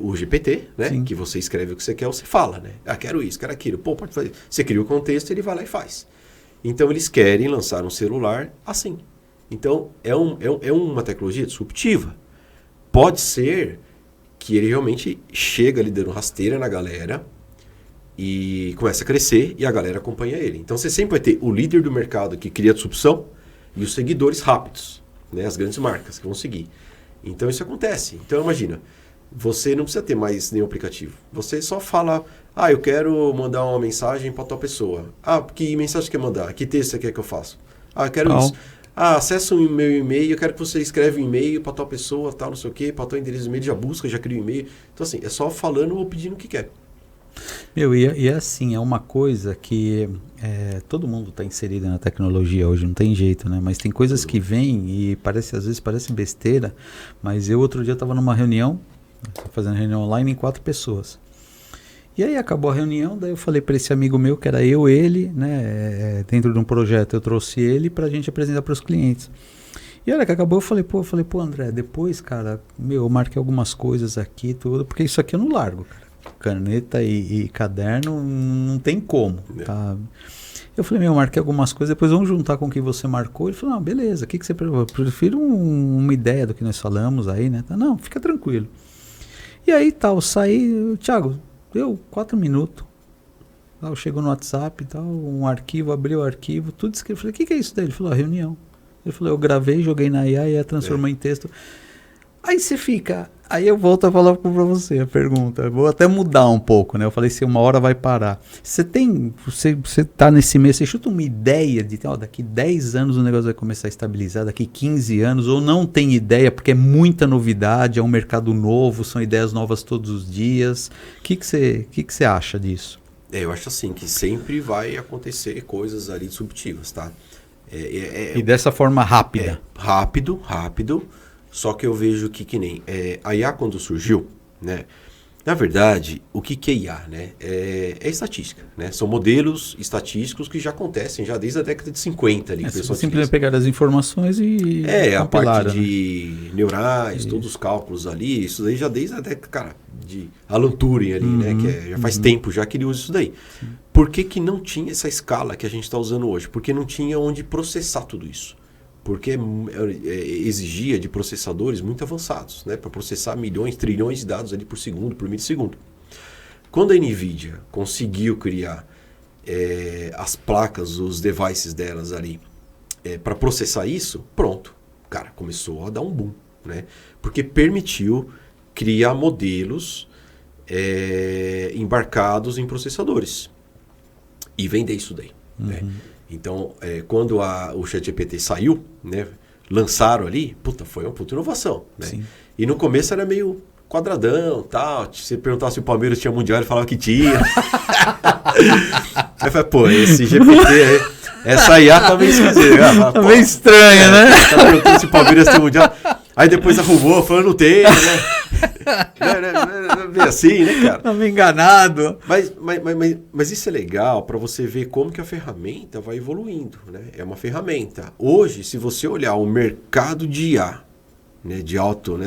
o GPT, né? Sim. Que você escreve o que você quer, você fala, né? Quero isso, quero aquilo. Pô, pode fazer. Você cria o contexto, ele vai lá e faz. Então, eles querem lançar um celular assim. Então, é uma tecnologia disruptiva. Pode ser que ele realmente chega ali dando rasteira na galera e começa a crescer e a galera acompanha ele. Então, você sempre vai ter o líder do mercado que cria disrupção e os seguidores rápidos, né? As grandes marcas que vão seguir. Então, isso acontece. Então, imagina... Você não precisa ter mais nenhum aplicativo. Você só fala, eu quero mandar uma mensagem para tal pessoa. Que mensagem você quer mandar? Que texto você quer que eu faça? Ah, eu quero isso. Ah, acessa o meu e-mail, eu quero que você escreva um e-mail para tal pessoa, tal, não sei o quê, para tal endereço de e-mail, já busca, já cria um e-mail. Então, assim, é só falando ou pedindo o que quer. E assim, é uma coisa que todo mundo está inserido na tecnologia hoje, não tem jeito, né? Mas tem coisas que vêm e às vezes parece besteira, mas eu outro dia estava numa reunião, fazendo reunião online em 4 pessoas. E aí acabou a reunião, daí eu falei para esse amigo meu, que era ele, né? Dentro de um projeto eu trouxe ele para a gente apresentar para os clientes. E a hora que acabou, eu falei, pô, André, depois, cara, eu marquei algumas coisas aqui, tudo, porque isso aqui eu não largo, cara. Caneta e caderno não tem como, tá? Eu falei, marquei algumas coisas, depois vamos juntar com o que você marcou. Ele falou, não, beleza, o que você prefere? Eu prefiro uma ideia do que nós falamos aí, né? Não, fica tranquilo. E aí, tal, saí, Thiago, deu 4 minutos. Eu chego no WhatsApp, tal, um arquivo, abri o arquivo, tudo escrito. Eu falei, o que é isso daí? Ele falou, a reunião. Ele falou, eu gravei, joguei na IA e transformou em texto. Aí você fica... Aí eu volto a falar para você a pergunta. Vou até mudar um pouco, né? Eu falei se uma hora vai parar. Você tá nesse mês, você chuta uma ideia de daqui 10 anos o negócio vai começar a estabilizar, daqui 15 anos, ou não tem ideia, porque é muita novidade, é um mercado novo, são ideias novas todos os dias. O que você acha disso? Eu acho assim, que sempre vai acontecer coisas ali disruptivas, tá? E dessa forma rápida. Rápido. Só que eu vejo que nem a IA quando surgiu, né? Na verdade, o que é IA, né? É estatística, né? São modelos estatísticos que já acontecem já desde a década de 50 ali. Simplesmente pegar as informações e a parte de neurais, todos os cálculos ali, isso daí já desde a década, cara, de Alan Turing ali, né? Que já faz tempo já que ele usa isso daí. Sim. Por que não tinha essa escala que a gente está usando hoje? Porque não tinha onde processar tudo isso. Porque exigia de processadores muito avançados, né, para processar milhões, trilhões de dados ali por segundo, por milissegundo. Quando a NVIDIA conseguiu criar as placas, os devices delas ali, para processar isso, pronto, cara, começou a dar um boom, né? Porque permitiu criar modelos embarcados em processadores e vender isso daí, né? Então, quando o ChatGPT saiu, né, lançaram ali, foi uma puta inovação, né? Sim. E no começo era meio quadradão, tal. Se você perguntasse se o Palmeiras tinha mundial, ele falava que tinha. Aí eu falei, esse GPT, essa IA tá meio esquisita. Tá meio estranha, né? Tá perguntando se o Palmeiras tem mundial. Aí depois arrumou, falando não tem, né? Não é bem assim, né, cara? Tá meio enganado. Mas isso é legal para você ver como que a ferramenta vai evoluindo, né? É uma ferramenta. Hoje, se você olhar o mercado de IA, né, de alto, né,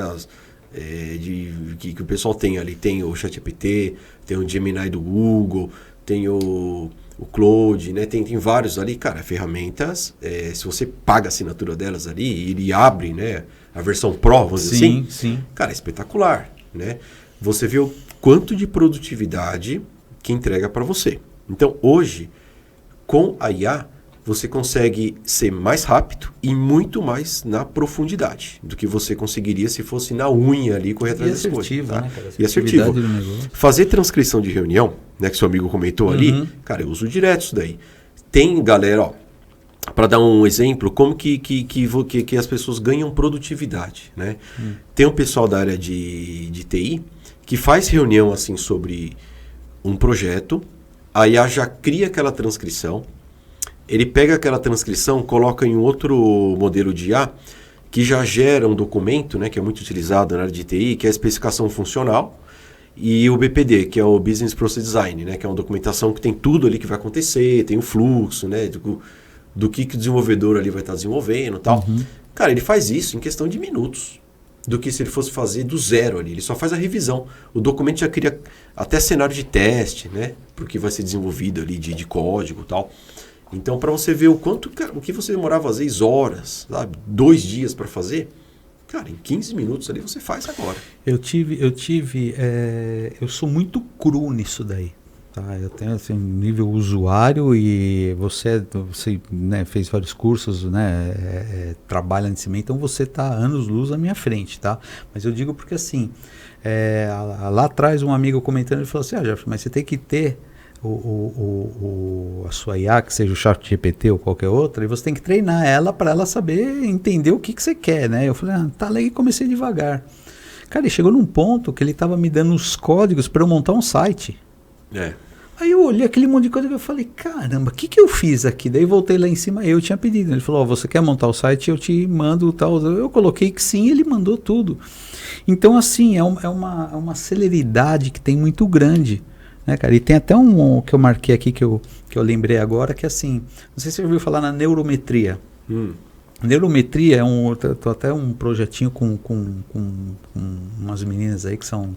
que o pessoal tem ali, tem o ChatGPT, tem o Gemini do Google, tem o Claude, né? Tem vários ali, cara, ferramentas, se você paga a assinatura delas ali e ele abre, né, a versão Pro, vamos dizer assim, sim. Cara, é espetacular, né? Você vê o quanto de produtividade que entrega para você. Então, hoje, com a IA, você consegue ser mais rápido e muito mais na profundidade do que você conseguiria se fosse na unha ali, correr atrás das coisas. Tá? Né, cara? E assertivo. Fazer transcrição de reunião, né, que seu amigo comentou ali, cara, eu uso direto isso daí. Tem galera, ó, para dar um exemplo, como que as pessoas ganham produtividade, né? Tem um pessoal da área de TI que faz reunião assim sobre um projeto, a IA já cria aquela transcrição, ele pega aquela transcrição, coloca em outro modelo de IA que já gera um documento, né, que é muito utilizado na área de TI, que é a especificação funcional, e o BPD, que é o Business Process Design, né, que é uma documentação que tem tudo ali que vai acontecer, tem o fluxo, né, do que o desenvolvedor ali vai estar desenvolvendo e tal. Cara, ele faz isso em questão de minutos, do que se ele fosse fazer do zero ali. Ele só faz a revisão. O documento já cria até cenário de teste, né? Porque vai ser desenvolvido ali de código e tal. Então, para você ver o quanto, cara, o que você demorava às vezes horas, sabe? 2 dias para fazer, cara, em 15 minutos ali você faz agora. Eu sou muito cru nisso daí. Tá, eu tenho assim, nível usuário e você né, fez vários cursos, né, trabalha nesse meio, então você está anos-luz à minha frente, tá? Mas eu digo porque assim, lá atrás um amigo comentando, ele falou assim, Jeff, mas você tem que ter a sua IA, que seja o ChatGPT ou qualquer outra, e você tem que treinar ela para ela saber entender o que você quer, né? Eu falei, tá legal, e comecei devagar. Cara, ele chegou num ponto que ele estava me dando os códigos para eu montar um site. Aí eu olhei aquele monte de código e eu falei, caramba, o que eu fiz aqui? Daí voltei lá em cima, eu tinha pedido. Ele falou, você quer montar o site? Eu te mando tal. Eu coloquei que sim, ele mandou tudo. Então, assim, é uma celeridade que tem muito grande, né, cara? E tem até um que eu marquei aqui, que eu lembrei agora, que é assim, não sei se você ouviu falar na neurometria. Neurometria tô até um projetinho com umas meninas aí que são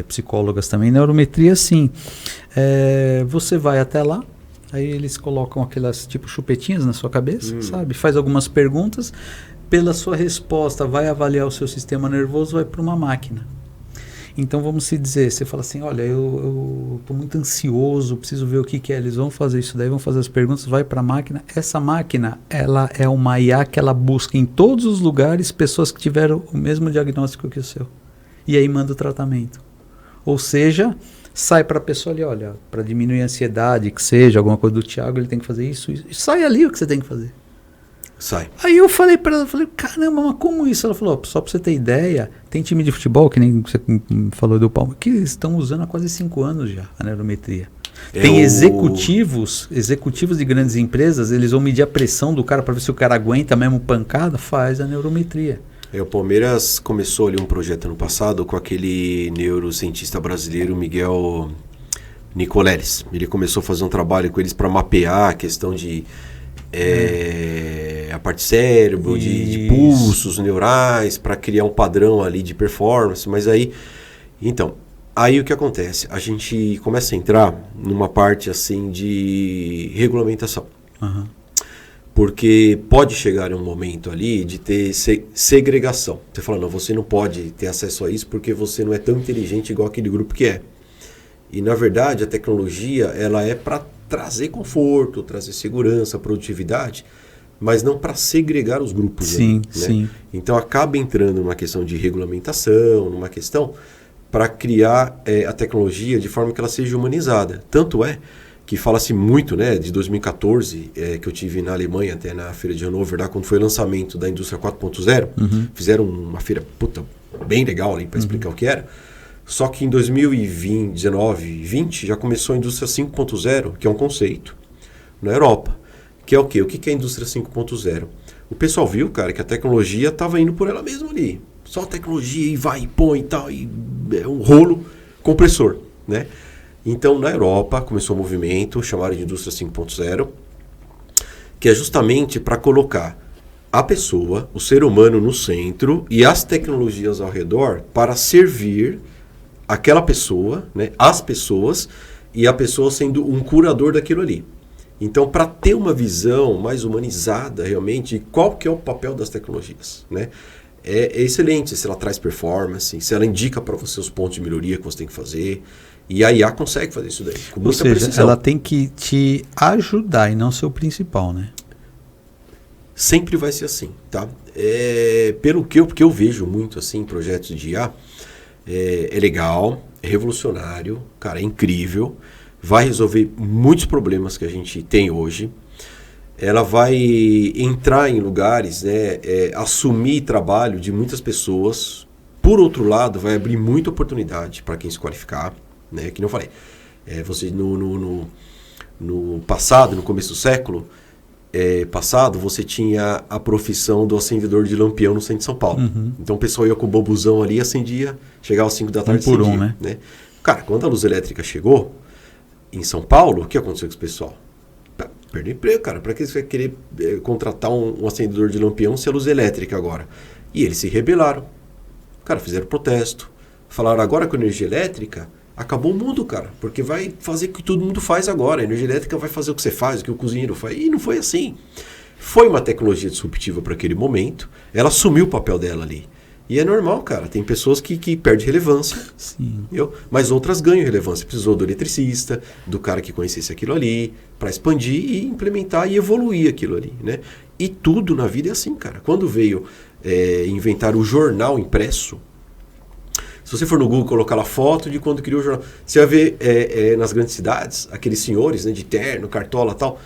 psicólogas também. Neurometria, assim, você vai até lá, aí eles colocam aquelas tipo chupetinhas na sua cabeça, sabe? Faz algumas perguntas, pela sua resposta vai avaliar o seu sistema nervoso, vai para uma máquina. Então vamos se dizer, você fala assim, olha, eu estou muito ansioso, preciso ver o que é, eles vão fazer isso daí, vão fazer as perguntas, vai para a máquina. Essa máquina, ela é uma IA que ela busca em todos os lugares pessoas que tiveram o mesmo diagnóstico que o seu. E aí manda o tratamento. Ou seja, sai para a pessoa ali, olha, para diminuir a ansiedade, que seja, alguma coisa do Thiago, ele tem que fazer isso. E sai ali o que você tem que fazer. Sai. Aí eu falei para ela, caramba, mas como isso? Ela falou, só para você ter ideia, tem time de futebol, que nem você falou do Palmeiras, que estão usando há quase 5 anos já a neurometria. Tem executivos de grandes empresas, eles vão medir a pressão do cara para ver se o cara aguenta mesmo pancada, faz a neurometria. O Palmeiras começou ali um projeto ano passado com aquele neurocientista brasileiro Miguel Nicoleles. Ele começou a fazer um trabalho com eles para mapear a questão de a parte cérebro, de pulsos neurais, para criar um padrão ali de performance. Mas aí o que acontece? A gente começa a entrar numa parte assim de regulamentação. Porque pode chegar um momento ali de ter segregação. Você fala, não, você não pode ter acesso a isso porque você não é tão inteligente igual aquele grupo que é. E na verdade a tecnologia ela é para trazer conforto, trazer segurança, produtividade, mas não para segregar os grupos. Sim, né? sim. Então acaba entrando numa questão de regulamentação, numa questão para criar a tecnologia de forma que ela seja humanizada. Tanto é que fala-se muito, né, de 2014, que eu tive na Alemanha, até na feira de Hannover, lá, quando foi o lançamento da indústria 4.0, fizeram uma feira bem legal ali para explicar o que era. Só que em 2019 e 20 já começou a indústria 5.0, que é um conceito, na Europa. Que é o quê? O que é a indústria 5.0? O pessoal viu, cara, que a tecnologia estava indo por ela mesma ali. Só a tecnologia e vai e põe e tal, e é um rolo compressor, né? Então, na Europa, começou um movimento chamado de indústria 5.0, que é justamente para colocar a pessoa, o ser humano no centro e as tecnologias ao redor para servir aquela pessoa, né, as pessoas, e a pessoa sendo um curador daquilo ali. Então, para ter uma visão mais humanizada realmente de qual que é o papel das tecnologias, né? É excelente se ela traz performance, se ela indica para você os pontos de melhoria que você tem que fazer. E a IA consegue fazer isso daí, com muita precisão. Ela tem que te ajudar e não ser o principal, né? Sempre vai ser assim, tá? Porque eu vejo muito assim, projetos de IA, é legal, é revolucionário, cara, é incrível, vai resolver muitos problemas que a gente tem hoje. Ela vai entrar em lugares, né, assumir trabalho de muitas pessoas. Por outro lado, vai abrir muita oportunidade para quem se qualificar, né? Que nem eu falei, você no passado, no começo do século passado, você tinha a profissão do acendedor de lampião no centro de São Paulo. Então o pessoal ia com o bobuzão ali, acendia, chegava às 5 da tarde e acendia. Né? Cara, quando a luz elétrica chegou em São Paulo, o que aconteceu com esse pessoal? Perdeu emprego, cara. Para que você vai querer contratar um acendedor de lampião se é luz elétrica agora? E eles se rebelaram. Cara, fizeram protesto. Falaram, agora com energia elétrica, acabou o mundo, cara. Porque vai fazer o que todo mundo faz agora. A energia elétrica vai fazer o que você faz, o que o cozinheiro faz. E não foi assim. Foi uma tecnologia disruptiva para aquele momento. Ela assumiu o papel dela ali. E é normal, cara. Tem pessoas que perdem relevância. Sim. Mas outras ganham relevância. Precisou do eletricista, do cara que conhecesse aquilo ali, para expandir e implementar e evoluir aquilo ali, né? E tudo na vida é assim, cara. Quando veio inventar o jornal impresso, Se você for no Google colocar lá foto de quando criou o jornal, você vai ver nas grandes cidades, aqueles senhores, né, de terno, cartola e tal,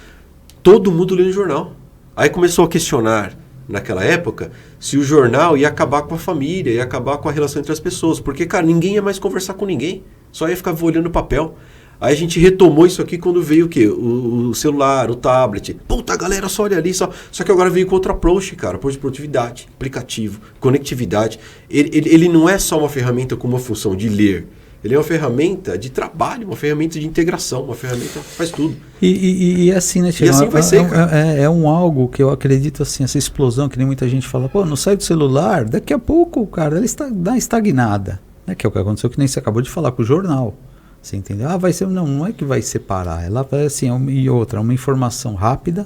todo mundo lendo jornal. Aí começou a questionar, naquela época, se o jornal ia acabar com a família, ia acabar com a relação entre as pessoas. Porque, cara, ninguém ia mais conversar com ninguém. Só ia ficar olhando papel. Aí a gente retomou isso aqui quando veio o quê? O celular, o tablet. Puta, galera, só olha ali. Só que agora veio com outro approach, cara. Approach de produtividade, aplicativo, conectividade. Ele não é só uma ferramenta com uma função de ler. Ele é uma ferramenta de trabalho, uma ferramenta de integração, uma ferramenta que faz tudo. E assim, né, Tiago? E assim vai ser, cara. É algo que eu acredito, assim, essa explosão, que nem muita gente fala, pô, não sai do celular, daqui a pouco, cara, ela dá uma estagnada. Né? Que é o que aconteceu, que nem você acabou de falar com o jornal. Você entendeu? Ah, vai ser... Não é que vai separar. Ela vai, assim, e outra, uma informação rápida,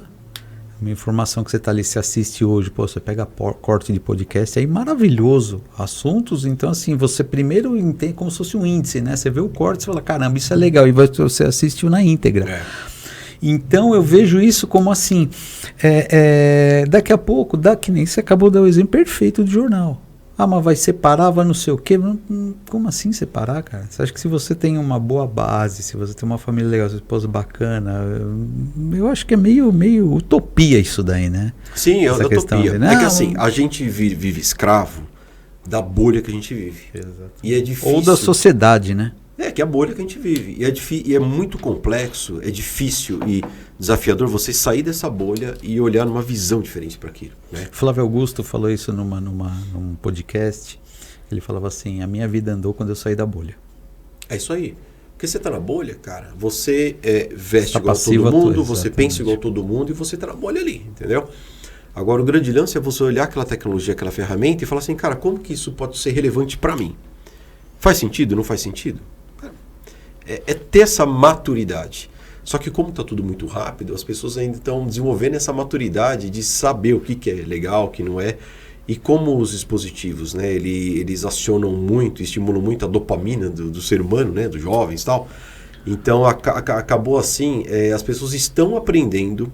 uma informação que você está ali, se assiste hoje, pô, você pega corte de podcast, aí maravilhoso, assuntos, então assim, você primeiro entende como se fosse um índice, né? Você vê o corte e fala, caramba, isso é legal, e você assistiu na íntegra. Então eu vejo isso como assim, daqui a pouco, que nem você acabou de dar o exemplo perfeito do jornal. Ah, mas vai separar, vai não sei o quê. Como assim separar, cara? Você acha que se você tem uma boa base, se você tem uma família legal, sua esposa bacana, eu acho que é meio utopia isso daí, né? Sim, é utopia. De, é que assim, a gente vive escravo da bolha que a gente vive. Exato. E é difícil. Ou da sociedade, né? Que é a bolha que a gente vive. E é muito complexo, é difícil e desafiador você sair dessa bolha e olhar numa visão diferente para aquilo. Né? Flávio Augusto falou isso num podcast. Ele falava assim, a minha vida andou quando eu saí da bolha. É isso aí. Porque você está na bolha, cara, você veste igual todo mundo, você pensa igual todo mundo e você está na bolha ali, entendeu? Agora, o grande lance é você olhar aquela tecnologia, aquela ferramenta e falar assim, cara, como que isso pode ser relevante para mim? Faz sentido? Não faz sentido? É ter essa maturidade. Só que como está tudo muito rápido, as pessoas ainda estão desenvolvendo essa maturidade de saber o que é legal, o que não é. E como os dispositivos, né, eles acionam muito, estimulam muito a dopamina do ser humano, né, dos jovens e tal. Então acabou assim, as pessoas estão aprendendo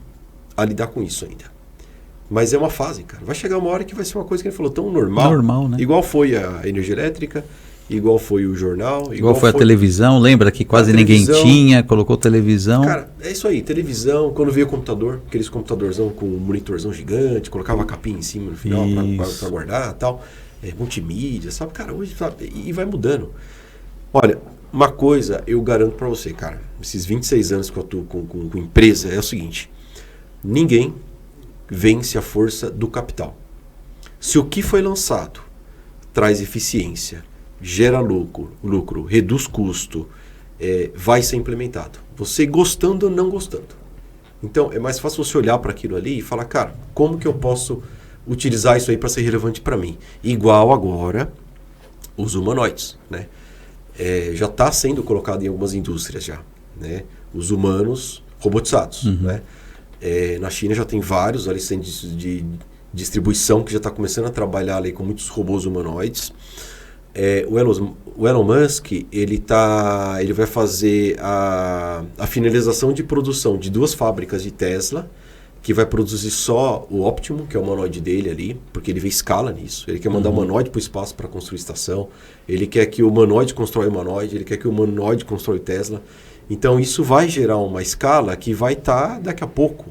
a lidar com isso ainda. Mas é uma fase, cara. Vai chegar uma hora que vai ser uma coisa que ele falou tão normal. Normal, né? Igual foi a energia elétrica, igual foi o jornal. Igual foi a televisão, lembra que quase ninguém tinha, colocou televisão. Cara, é isso aí, televisão, quando veio o computador, aqueles computadorzão com um monitorzão gigante, colocava a capinha em cima no final para guardar e tal, multimídia, sabe? Cara, hoje, sabe? E vai mudando. Olha, uma coisa eu garanto para você, cara, esses 26 anos que eu atuo com empresa, é o seguinte, ninguém vence a força do capital. Se o que foi lançado traz eficiência, gera lucro, reduz custo, vai ser implementado. Você gostando ou não gostando. Então, é mais fácil você olhar para aquilo ali e falar, cara, como que eu posso utilizar isso aí para ser relevante para mim? Igual agora os humanoides, né? Já está sendo colocado em algumas indústrias já, né? Os humanos robotizados, né? Na China já tem vários ali de distribuição que já está começando a trabalhar ali com muitos robôs humanoides. O Elon Musk ele vai fazer a finalização de produção de 2 fábricas de Tesla, que vai produzir só o Optimus, que é o humanoide dele ali, porque ele vê escala nisso. Ele quer mandar o humanoide para o espaço para construir estação, ele quer que o humanoide constrói o humanoide, ele quer que o humanoide constrói o Tesla. Então isso vai gerar uma escala que vai estar daqui a pouco,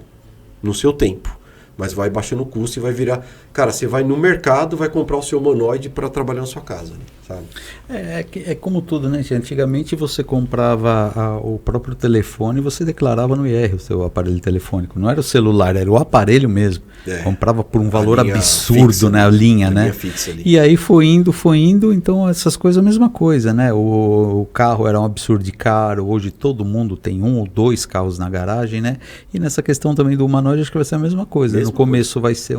no seu tempo. Mas vai baixando o custo e vai virar... Cara, você vai no mercado, vai comprar o seu humanoide para trabalhar na sua casa, sabe? É como tudo, né? Antigamente você comprava o próprio telefone e você declarava no IR o seu aparelho telefônico. Não era o celular, era o aparelho mesmo. Comprava por um valor absurdo, fixa, né? A linha, né? Fixa ali. E aí foi indo, então essas coisas a mesma coisa, né? O carro era um absurdo de caro, hoje todo mundo tem 1 ou 2 carros na garagem, né? E nessa questão também do humanoide acho que vai ser a mesma coisa. No começo vai ser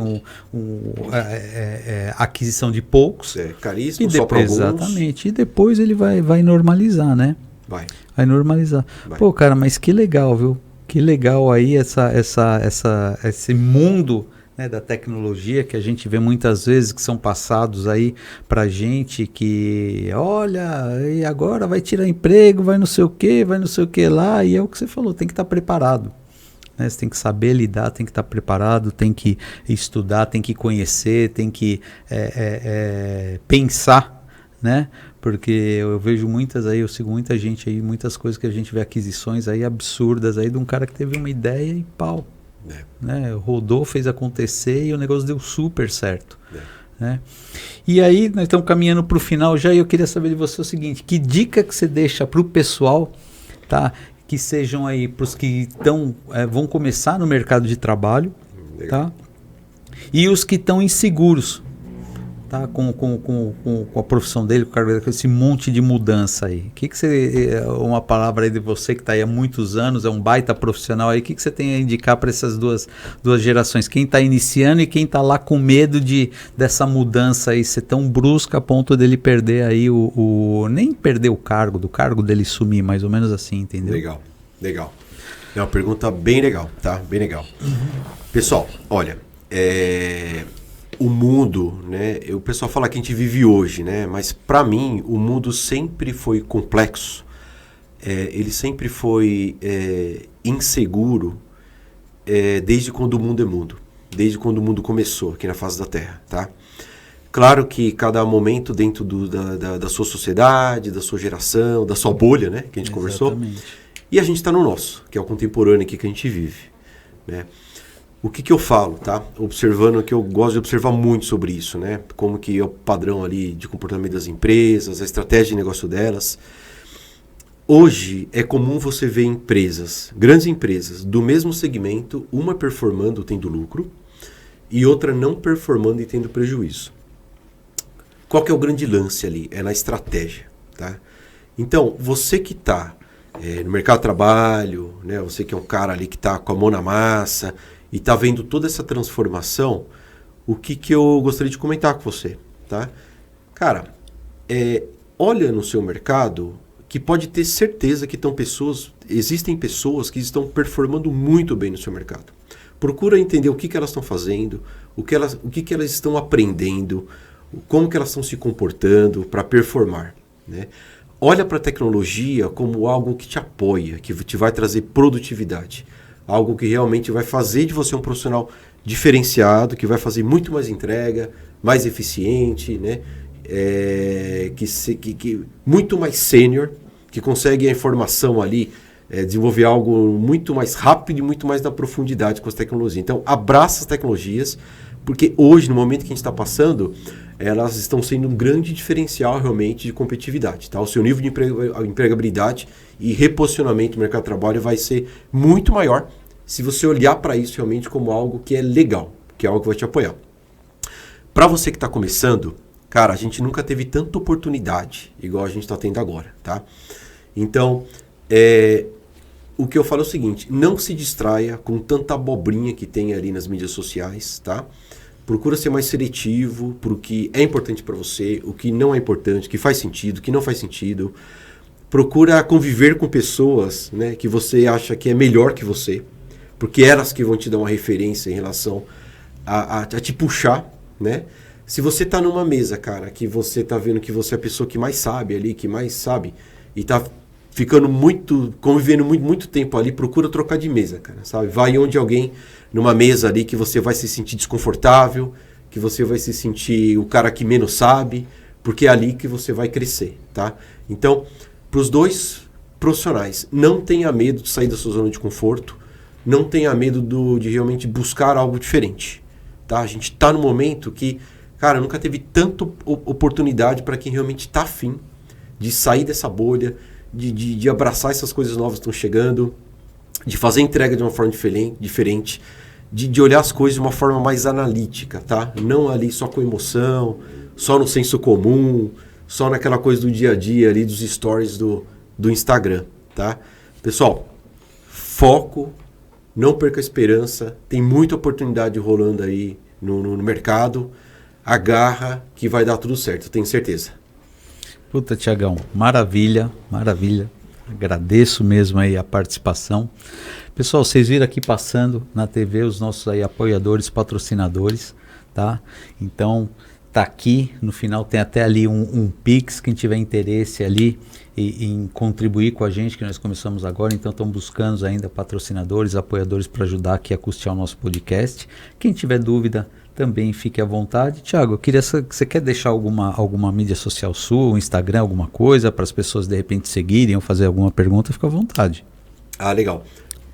aquisição de poucos. Caríssimo, só para alguns. Exatamente. E depois ele vai normalizar, né? Vai normalizar. Pô, cara, mas que legal, viu? Que legal aí esse mundo, né, da tecnologia que a gente vê muitas vezes, que são passados aí pra gente, que olha, e agora vai tirar emprego, vai não sei o que lá, e é o que você falou, tem que estar preparado. Né? Você tem que saber lidar, tem que estar preparado, tem que estudar, tem que conhecer, tem que pensar, né? Porque eu vejo muitas aí, eu sigo muita gente aí, muitas coisas que a gente vê, aquisições aí absurdas aí de um cara que teve uma ideia e pau. Né? Rodou, fez acontecer e o negócio deu super certo. Né? E aí nós estamos caminhando para o final já, e eu queria saber de você o seguinte: que dica que você deixa para o pessoal, tá? Que sejam aí para os que vão começar no mercado de trabalho, tá? E os que estão inseguros, tá? Com a profissão dele, com esse monte de mudança aí. Que você, uma palavra aí de você que está aí há muitos anos, é um baita profissional aí, o que você tem a indicar para essas duas gerações? Quem está iniciando e quem está lá com medo dessa mudança aí ser tão brusca a ponto dele perder aí nem perder o cargo, do cargo dele sumir, mais ou menos assim, entendeu? Legal. É uma pergunta bem legal, tá? Bem legal. Pessoal, olha, o mundo, né? O pessoal fala que a gente vive hoje, né? Mas para mim o mundo sempre foi complexo. Ele sempre foi inseguro desde quando o mundo é mundo, desde quando o mundo começou aqui na face da Terra, tá? Claro que cada momento dentro da sua sociedade, da sua geração, da sua bolha, né? Que a gente conversou. E a gente está no nosso, que é o contemporâneo aqui que a gente vive, né? O que eu falo, tá? Observando, que eu gosto de observar muito sobre isso, né? Como que é o padrão ali de comportamento das empresas, a estratégia de negócio delas. Hoje é comum você ver empresas, grandes empresas, do mesmo segmento, uma performando tendo lucro e outra não performando e tendo prejuízo. Qual que é o grande lance ali? É na estratégia, tá? Então, você que está no mercado de trabalho, né? Você que é um cara ali que está com a mão na massa e está vendo toda essa transformação, o que eu gostaria de comentar com você, tá? Cara, olha no seu mercado, que pode ter certeza que existem pessoas que estão performando muito bem no seu mercado. Procura entender o que elas estão fazendo, o que elas estão aprendendo, como que elas estão se comportando para performar, né? Olha para a tecnologia como algo que te apoia, que te vai trazer produtividade. Algo que realmente vai fazer de você um profissional diferenciado, que vai fazer muito mais entrega, mais eficiente, né? Muito mais sênior, que consegue a informação ali, desenvolver algo muito mais rápido e muito mais na profundidade com as tecnologias. Então, abraça as tecnologias, porque hoje, no momento que a gente está passando, elas estão sendo um grande diferencial realmente de competitividade. Tá? O seu nível de empregabilidade e reposicionamento no mercado de trabalho vai ser muito maior se você olhar para isso realmente como algo que é legal, que é algo que vai te apoiar. Para você que está começando, cara, a gente nunca teve tanta oportunidade igual a gente está tendo agora. Tá? Então, o que eu falo é o seguinte: não se distraia com tanta abobrinha que tem ali nas mídias sociais, tá? Procura ser mais seletivo para o que é importante para você, o que não é importante, o que faz sentido, o que não faz sentido. Procura conviver com pessoas, né, que você acha que é melhor que você, porque elas que vão te dar uma referência em relação a te puxar, né? Se você está numa mesa, cara, que você está vendo que você é a pessoa que mais sabe ali, que mais sabe, e está convivendo muito tempo ali, procura trocar de mesa, cara, sabe? Vai onde alguém, numa mesa ali, que você vai se sentir desconfortável, que você vai se sentir o cara que menos sabe, porque é ali que você vai crescer, tá? Então, para os dois profissionais, não tenha medo de sair da sua zona de conforto, não tenha medo de realmente buscar algo diferente, tá? A gente está no momento que, cara, nunca teve tanta oportunidade para quem realmente está afim de sair dessa bolha, de abraçar essas coisas novas que estão chegando, de fazer entrega de uma forma diferente, de olhar as coisas de uma forma mais analítica, tá? Não ali só com emoção, só no senso comum, só naquela coisa do dia a dia ali, dos stories do Instagram, tá? Pessoal, foco, não perca a esperança, tem muita oportunidade rolando aí no mercado, agarra que vai dar tudo certo, tenho certeza. Puta, Tiagão, maravilha. Agradeço mesmo aí a participação. Pessoal, vocês viram aqui passando na TV os nossos aí apoiadores, patrocinadores, tá? Então, tá aqui, no final tem até ali um Pix, quem tiver interesse ali em contribuir com a gente, que nós começamos agora, então estamos buscando ainda patrocinadores, apoiadores para ajudar aqui a custear o nosso podcast. Quem tiver dúvida, também fique à vontade. Tiago, você quer deixar alguma mídia social sua, um Instagram, alguma coisa, para as pessoas de repente seguirem ou fazer alguma pergunta, fica à vontade. Ah, legal.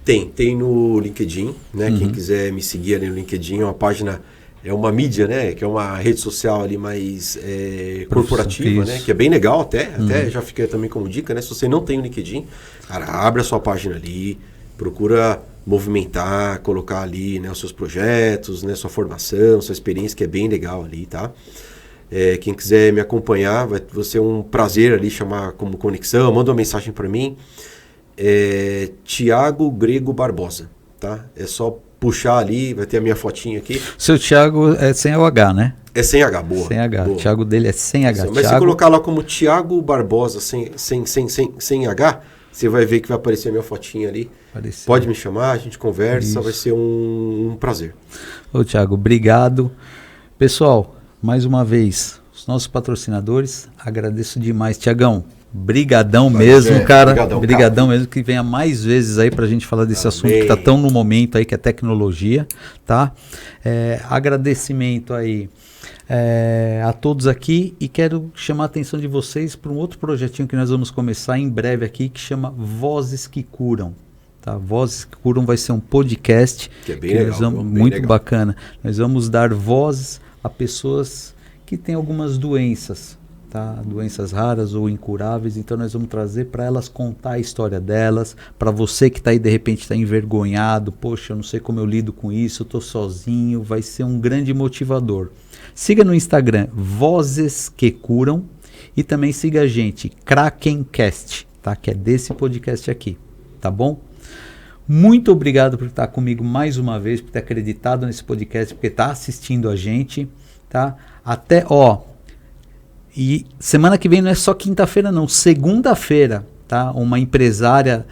Tem no LinkedIn, né? Quem quiser me seguir ali no LinkedIn, é uma página, é uma mídia, né? Que é uma rede social ali mais corporativa, né? Que é bem legal até já fica também como dica, né? Se você não tem o LinkedIn, cara, abre a sua página ali, procura movimentar, colocar ali, né, os seus projetos, né, sua formação, sua experiência, que é bem legal ali, tá? Quem quiser me acompanhar, vai ser um prazer ali chamar como conexão, manda uma mensagem para mim, Thiago Grego Barbosa, tá? É só puxar ali, vai ter a minha fotinha aqui. Seu Thiago é sem o H, né? É sem H, boa. Sem H, o Thiago dele é sem H. Mas se colocar lá como Thiago Barbosa sem H, você vai ver que vai aparecer a minha fotinha ali. Apareceu. Pode me chamar, a gente conversa, Isso. Vai ser um prazer. Ô Thiago, obrigado. Pessoal, mais uma vez, os nossos patrocinadores, agradeço demais. Tiagão, brigadão mesmo, cara. Brigadão mesmo, que venha mais vezes aí pra gente falar desse assunto que tá tão no momento aí, que é tecnologia, tá? Agradecimento aí a todos aqui, e quero chamar a atenção de vocês para um outro projetinho que nós vamos começar em breve aqui, que chama Vozes que Curam. Tá? Vozes que Curam vai ser um podcast que é bem legal, muito legal. Bacana. Nós vamos dar vozes a pessoas que têm algumas doenças, tá? Doenças raras ou incuráveis, então nós vamos trazer para elas contar a história delas, para você que está aí de repente está envergonhado, poxa, eu não sei como eu lido com isso, eu estou sozinho, vai ser um grande motivador. Siga no Instagram Vozes que Curam e também siga a gente, Krakencast, tá? Que é desse podcast aqui, tá bom? Muito obrigado por estar comigo mais uma vez, por ter acreditado nesse podcast, porque está assistindo a gente, tá? Até, e semana que vem não é só quinta-feira não, segunda-feira, tá? Uma empresária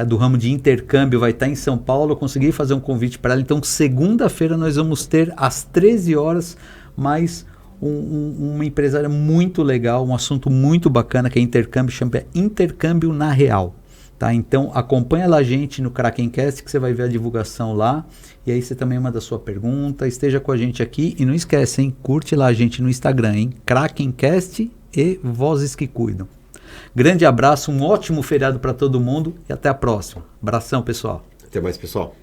do ramo de intercâmbio vai estar em São Paulo, eu consegui fazer um convite para ela, então segunda-feira nós vamos ter às 13 horas mais uma empresária muito legal, um assunto muito bacana que é intercâmbio, chama Intercâmbio na Real. Tá? Então acompanha lá a gente no Krakencast, que você vai ver a divulgação lá, e aí você também manda a sua pergunta, esteja com a gente aqui, e não esquece, hein? Curte lá a gente no Instagram, hein? Krakencast e Vozes que Cuidam. Grande abraço, um ótimo feriado para todo mundo e até a próxima. Abração, pessoal. Até mais, pessoal.